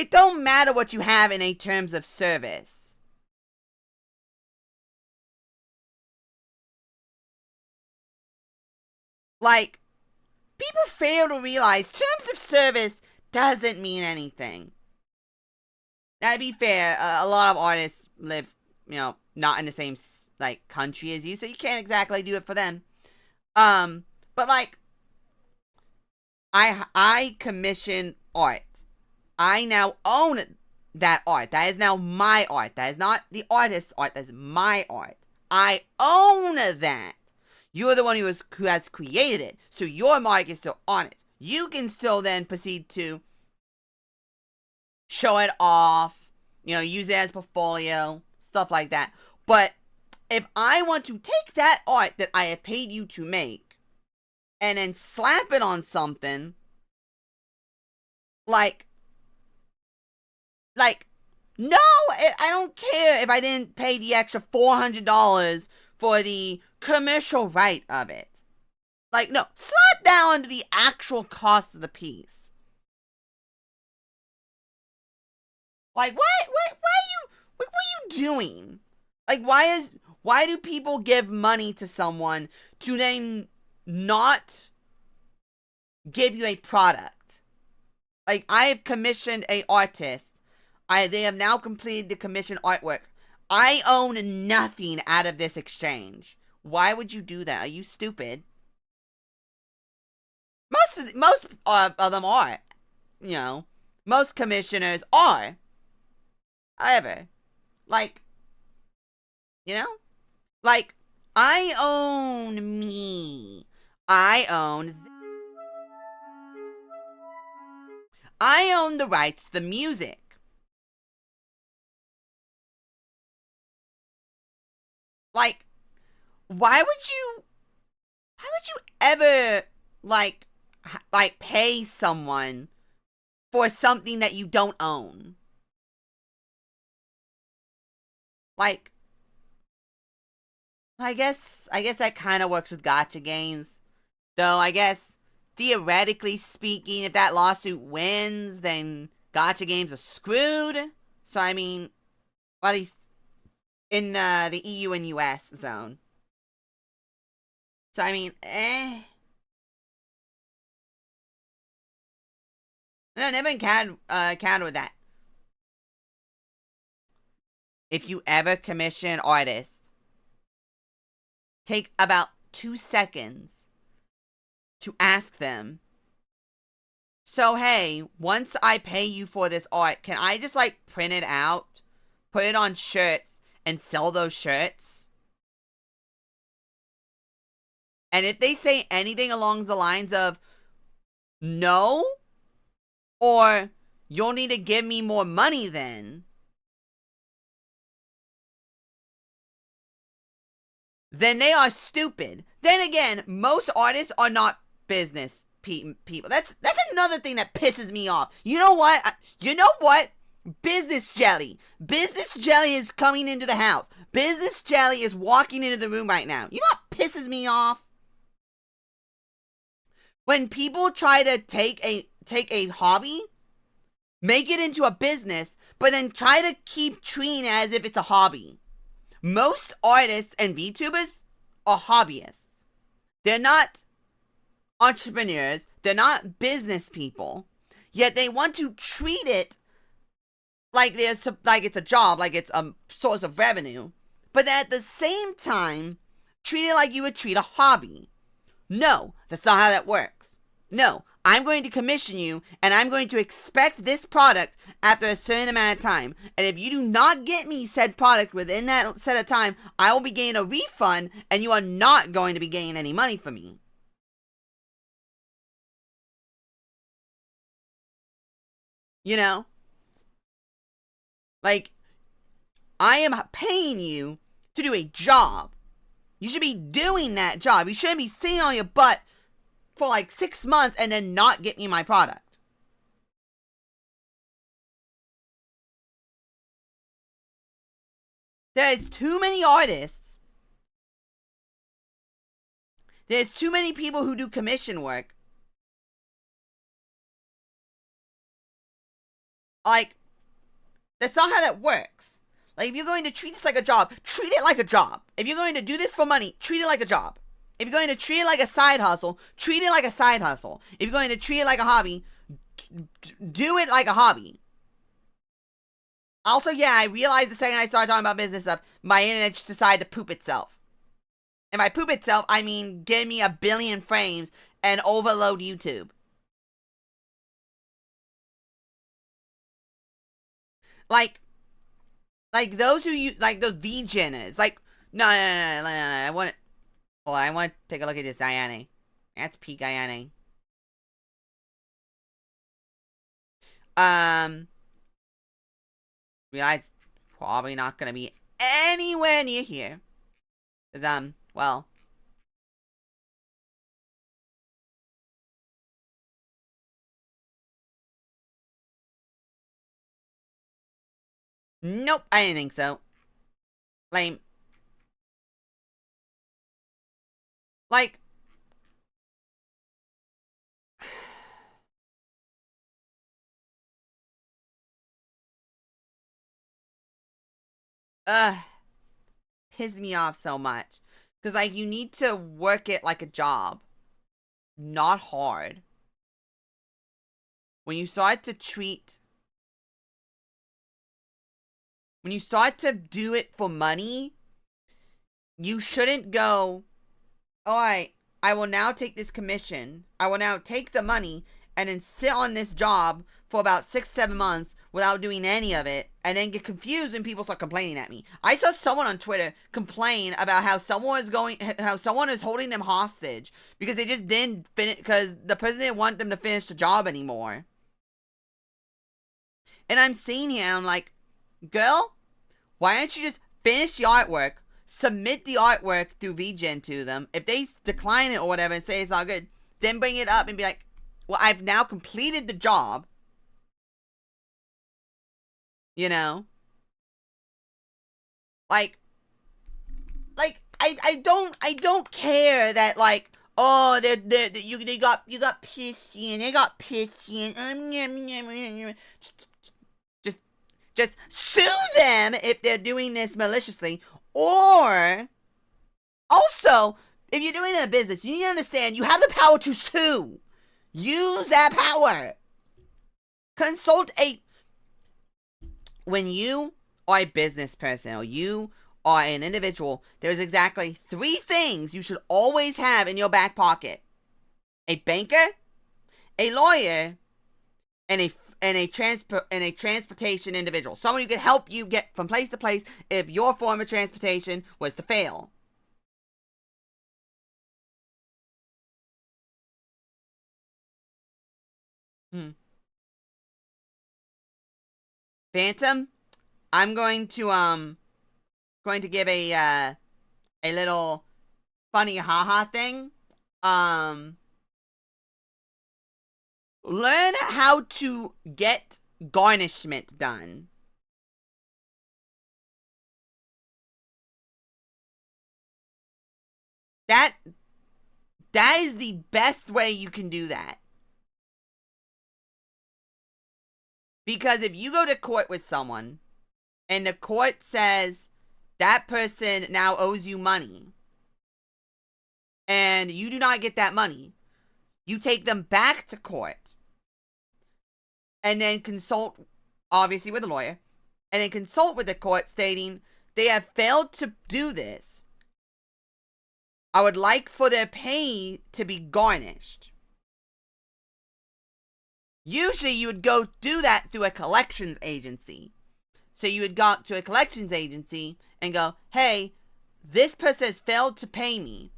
it don't matter what you have in a terms of service. Like, people fail to realize terms of service doesn't mean anything. Now, to be fair, a lot of artists live, not in the same, like, country as you, so you can't exactly do it for them. But, like, I commission art. I now own that art. That is now my art. That is not the artist's art. That is my art. I own that. You're the one who has created it, so your mark is still on it. You can still then proceed to show it off, use it as portfolio, stuff like that. But if I want to take that art that I have paid you to make and then slap it on something, like, no, I don't care if I didn't pay the extra $400 for the commercial right of it. Like, no, slap down to the actual cost of the piece. Like, what are you doing? Like, why do people give money to someone to then not give you a product? Like, I have commissioned a artist. They have now completed the commission artwork. I own nothing out of this exchange. Why would you do that? Are you stupid? Most of them are. Most commissioners are. However, like, I own me. I own the rights to the music. Like, why would you ever, like pay someone for something that you don't own? Like, I guess that kind of works with gacha games. Though, I guess, theoretically speaking, if that lawsuit wins, then gacha games are screwed. So, I mean, well, at least in the EU and US zone. So, I mean, No, never encountered with that. If you ever commission artists, take about 2 seconds to ask them, so hey, once I pay you for this art, can I just like print it out, put it on shirts, and sell those shirts? And if they say anything along the lines of no, or you'll need to give me more money then they are stupid. Then again, most artists are not business people. That's another thing that pisses me off. You know what? Business Jelly. Business Jelly is coming into the house. Business Jelly is walking into the room right now. You know what pisses me off? When people try to take a hobby, make it into a business, but then try to keep treating it as if it's a hobby. Most artists and VTubers are hobbyists. They're not entrepreneurs. They're not business people. Yet they want to treat it like it's a job, like it's a source of revenue. But at the same time, treat it like you would treat a hobby. No, that's not how that works. No, I'm going to commission you, and I'm going to expect this product after a certain amount of time. And if you do not get me said product within that set of time, I will be getting a refund, and you are not going to be getting any money from me. Like, I am paying you to do a job. You should be doing that job. You shouldn't be sitting on your butt for like 6 months and then not get me my product. There's too many artists. There's too many people who do commission work Like, that's not how that works. Like, if you're going to treat this like a job, treat it like a job. If you're going to do this for money, treat it like a job. If you're going to treat it like a side hustle, treat it like a side hustle. If you're going to treat it like a hobby, do it like a hobby. Also, yeah, I realized the second I started talking about business stuff, my internet just decided to poop itself. And by poop itself, I mean give me 1 billion frames and overload YouTube. Like those who you like those VGeners. Like, no. I want to. Well, I want to take a look at this Ayane. That's peak Ayane. Realize probably not gonna be anywhere near here. Cause well. Nope, I didn't think so. Lame. Like, pisses me off so much. Cause like you need to work it like a job, not hard. When you start to do it for money, you shouldn't go, alright, I will now take this commission. I will now take the money and then sit on this job for about 6-7 months without doing any of it, and then get confused when people start complaining at me. I saw someone on Twitter complain about how someone is holding them hostage because they just didn't finish, because the person didn't want them to finish the job anymore. And I'm sitting here and I'm like, girl, why don't you just finish the artwork, submit the artwork through VGen to them. If they decline it or whatever and say it's all good, then bring it up and be like, well, I've now completed the job. You know? Like I don't care that, like, oh, they got pissy and they got pissy and just sue them if they're doing this maliciously. Or also, if you're doing it in a business, you need to understand you have the power to sue. Use that power. When you are a business person or you are an individual, there's exactly 3 things you should always have in your back pocket: a banker, a lawyer, and a transportation individual. Someone who can help you get from place to place if your form of transportation was to fail. Phantom, I'm going to give a little funny haha thing. Learn how to get garnishment done. That is the best way you can do that. Because if you go to court with someone and the court says that person now owes you money and you do not get that money, you take them back to court and then consult, obviously, with a lawyer, and then consult with the court stating they have failed to do this. I would like for their pay to be garnished. Usually you would go do that through a collections agency. So you would go to a collections agency and go, hey, this person has failed to pay me.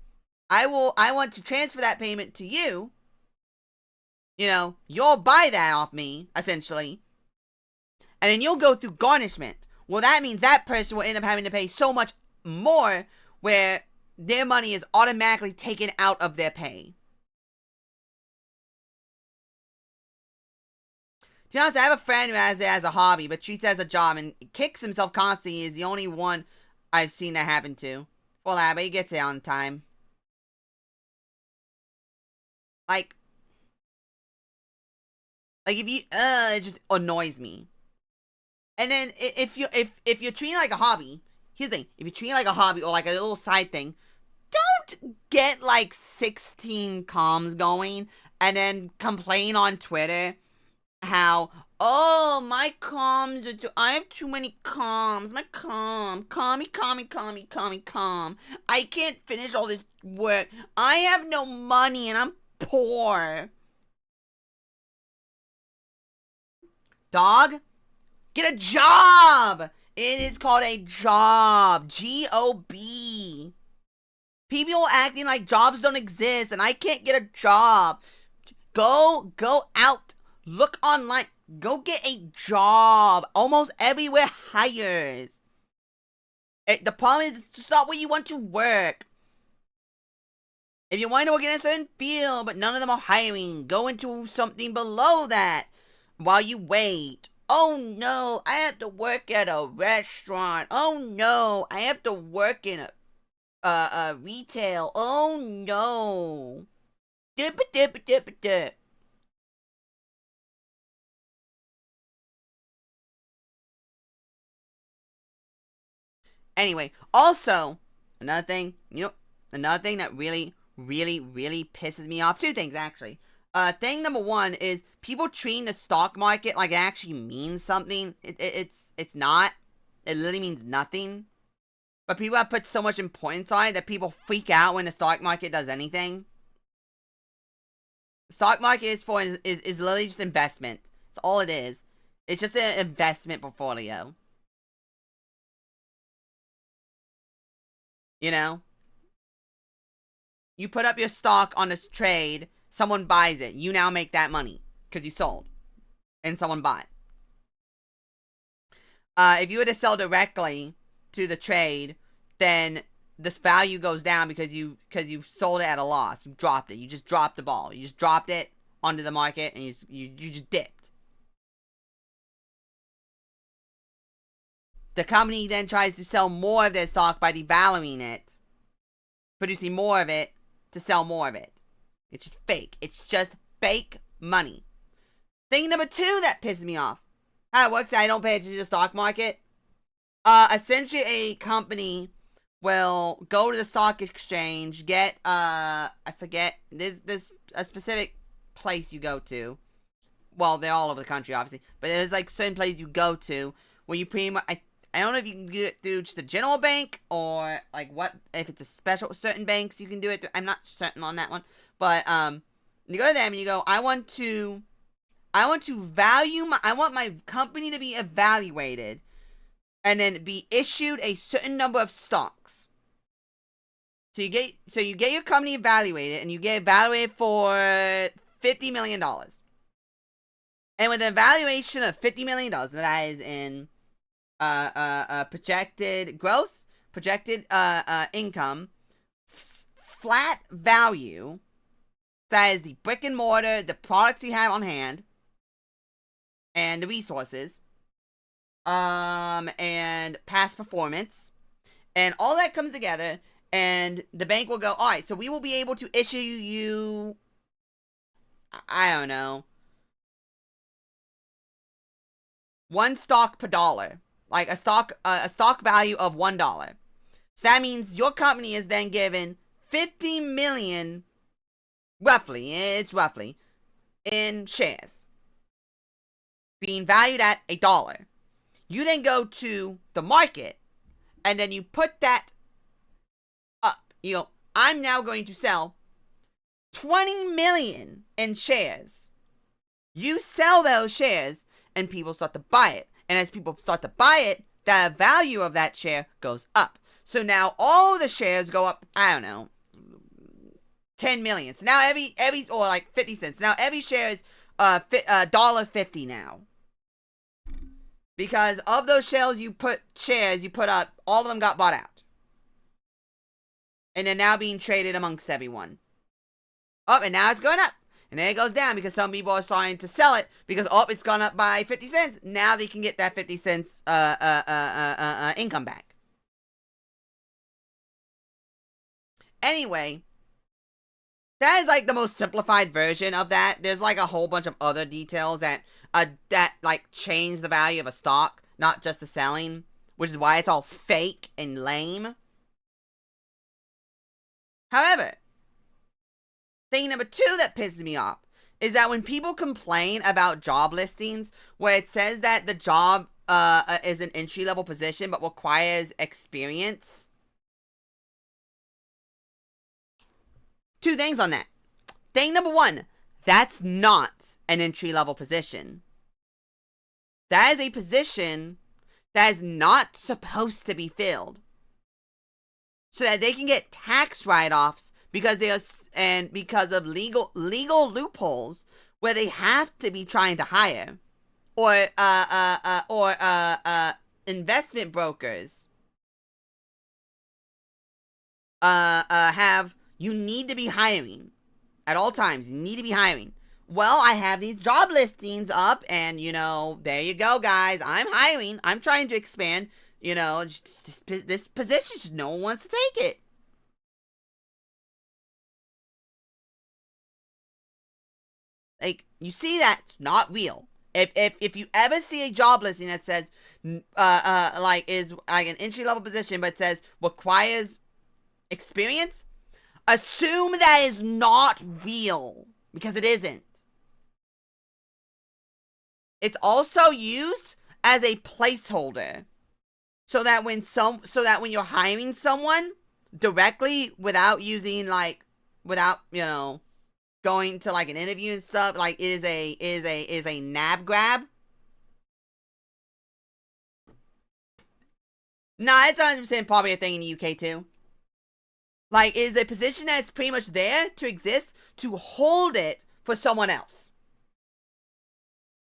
I want to transfer that payment to you. You know, you'll buy that off me, essentially. And then you'll go through garnishment. Well, that means that person will end up having to pay so much more where their money is automatically taken out of their pay. To be honest, I have a friend who has it as a hobby, but treats it as a job and kicks himself constantly. Is the only one I've seen that happen to. Well, but he gets it on time. Like if you, it just annoys me. And then if you're treating it like a hobby, here's the thing: if you're treating it like a hobby or like a little side thing, don't get like 16 comms going and then complain on Twitter how, oh, my comms I have too many comms. My comm. I can't finish all this work. I have no money and I'm poor. Dog, get a job. It is called a job. G-O-B. People acting like jobs don't exist and I can't get a job. Go out. Look online. Go get a job. Almost everywhere hires. The problem is it's not where you want to work. If you want to work in a certain field, but none of them are hiring, go into something below that while you wait. Oh no, I have to work at a restaurant. Oh no, I have to work in a retail. Oh no. Anyway, also, another thing that really pisses me off. Two things, actually. Thing number one is people treating the stock market like it actually means something. It's not. It literally means nothing. But people have put so much importance on it that people freak out when the stock market does anything. The stock market is literally just investment. That's all it is. It's just an investment portfolio. You know? You put up your stock on this trade, someone buys it. You now make that money because you sold and someone bought. If you were to sell directly to the trade, then this value goes down because you sold it at a loss. You dropped it. You just dropped the ball. You just dropped it onto the market and you just dipped. The company then tries to sell more of their stock by devaluing it, producing more of it to sell more of it. It's just fake. It's just fake money. Thing number two that pisses me off. How it works, I don't pay attention to the stock market. Essentially a company will go to the stock exchange, get, I forget, there's a specific place you go to. Well, they're all over the country, obviously. But there's like certain places you go to where you pretty much, I don't know if you can do it through just a general bank or like what, if it's a special, certain banks you can do it through. I'm not certain on that one. But, you go to them and you go, I want my company to be evaluated and then be issued a certain number of stocks. So you get your company evaluated and you get evaluated for $50 million. And with an evaluation of $50 million, that is in projected growth, projected income, flat value, that is the brick and mortar, the products you have on hand, and the resources, and past performance, and all that comes together, and the bank will go, alright, so we will be able to issue you, I don't know, one stock per dollar. Like a stock value of $1. So that means your company is then given 50 million, roughly, in shares, being valued at $1. You then go to the market, and then you put that up. You go, I'm now going to sell 20 million in shares. You sell those shares, and people start to buy it. And as people start to buy it, the value of that share goes up. So now all the shares go up, I don't know, 10 million. So now every or like 50 cents. Now every share is $1.50 now. Because of those shares you put up, all of them got bought out. And they're now being traded amongst everyone. Oh, and now it's going up. And then it goes down because some people are starting to sell it because, oh, it's gone up by 50 cents. Now they can get that 50 cents income back. Anyway, that is like the most simplified version of that. There's like a whole bunch of other details that like change the value of a stock. not just the selling, which is why it's all fake and lame. However, thing number 2 that pisses me off is that when people complain about job listings where it says that the job is an entry-level position but requires experience. 2 things on that. Thing number 1, that's not an entry-level position. That is a position that is not supposed to be filled, so that they can get tax write-offs because because of legal loopholes where they have to be trying to hire, or investment brokers you need to be hiring at all times. You need to be hiring. Well, I have these job listings up, and, there you go, guys. I'm hiring. I'm trying to expand. This position, just no one wants to take it. Like, you see that? It's not real. If you ever see a job listing that says, is like an entry-level position, but says requires experience, assume that is not real, because it isn't. It's also used as a placeholder, so that when you're hiring someone directly without going to like an interview and stuff, like is a nab grab. Nah, it's 100% probably a thing in the UK too. Like, is a position that's pretty much there to exist to hold it for someone else.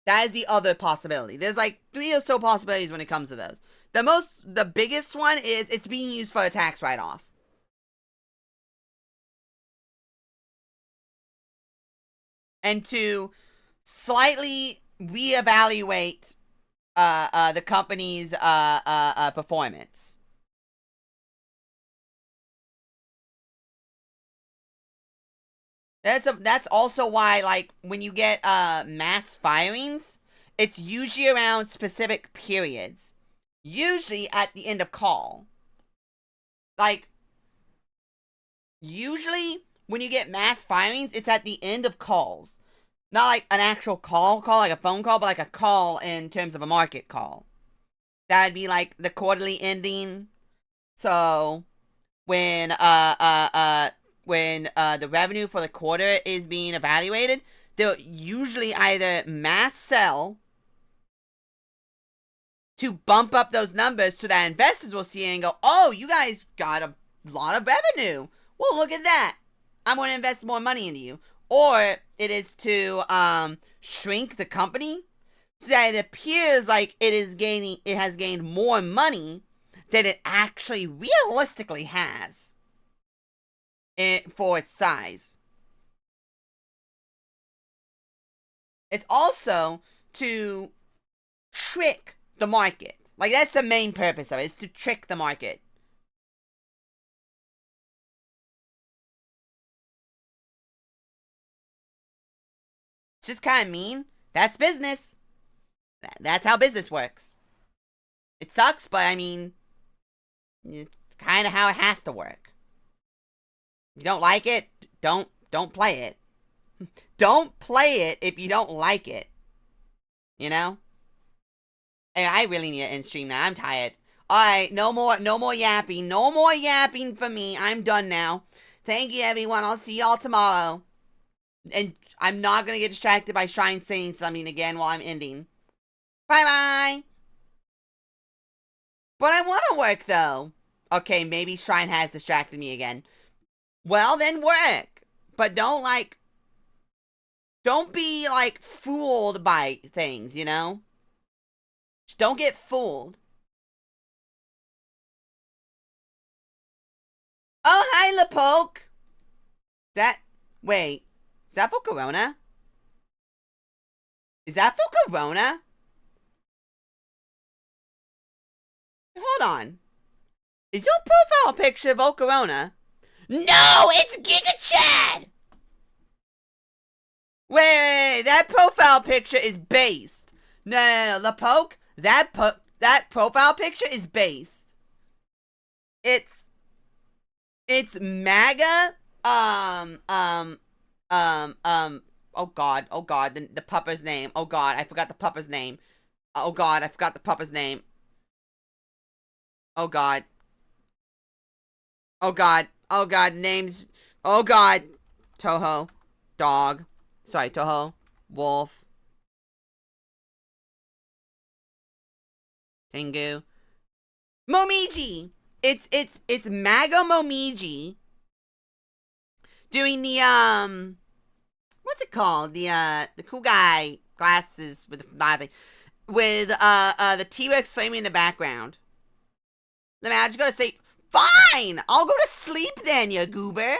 That is the other possibility. There's like 3 or so possibilities when it comes to those. The biggest one is it's being used for a tax write-off. And to slightly reevaluate the company's performance. That's also why, like, when you get mass firings, it's usually around specific periods. Usually at the end of call. Like, usually when you get mass firings, it's at the end of calls. Not like an actual call like a phone call, but like a call in terms of a market call. That'd be like the quarterly ending. So when the revenue for the quarter is being evaluated, they'll usually either mass sell to bump up those numbers so that investors will see it and go, oh, you guys got a lot of revenue. Well, look at that. I'm going to invest more money into you. Or it is to shrink the company so that it appears like it has gained more money than it actually realistically has for its size. It's also to trick the market. Like, that's the main purpose of it, is to trick the market. It's just kind of mean. That's business. That's how business works. It sucks, but I mean, it's kind of how it has to work. If you don't like it, don't play it. Don't play it if you don't like it. You know? Hey, I really need to end stream now. I'm tired. Alright, no more yapping. No more yapping for me. I'm done now. Thank you, everyone. I'll see y'all tomorrow. And I'm not going to get distracted by Shrine saying something again while I'm ending. Bye-bye. But I want to work, though. Okay, maybe Shrine has distracted me again. Well, then work. But don't be, like, fooled by things, you know? Just don't get fooled. Oh, hi, Lapoke. Wait. Is that for Corona? Is that for Corona? Hold on. Is your profile picture Volcarona? No, it's Giga Chad! Wait, that profile picture is based. No, Lapoke, That profile picture is based. It's MAGA. Oh God. Oh God. The pupper's name. Oh God. I forgot the pupper's name. Oh God. I forgot the pupper's name. Oh God. Oh God. Oh God. Names. Oh God. Touhou. Dog. Sorry, Touhou. Wolf. Tengu. Momiji. It's MAGA Momiji doing the what's it called? The cool guy glasses with the the T-Rex flaming in the background. I just gotta say, fine! I'll go to sleep then, you goober.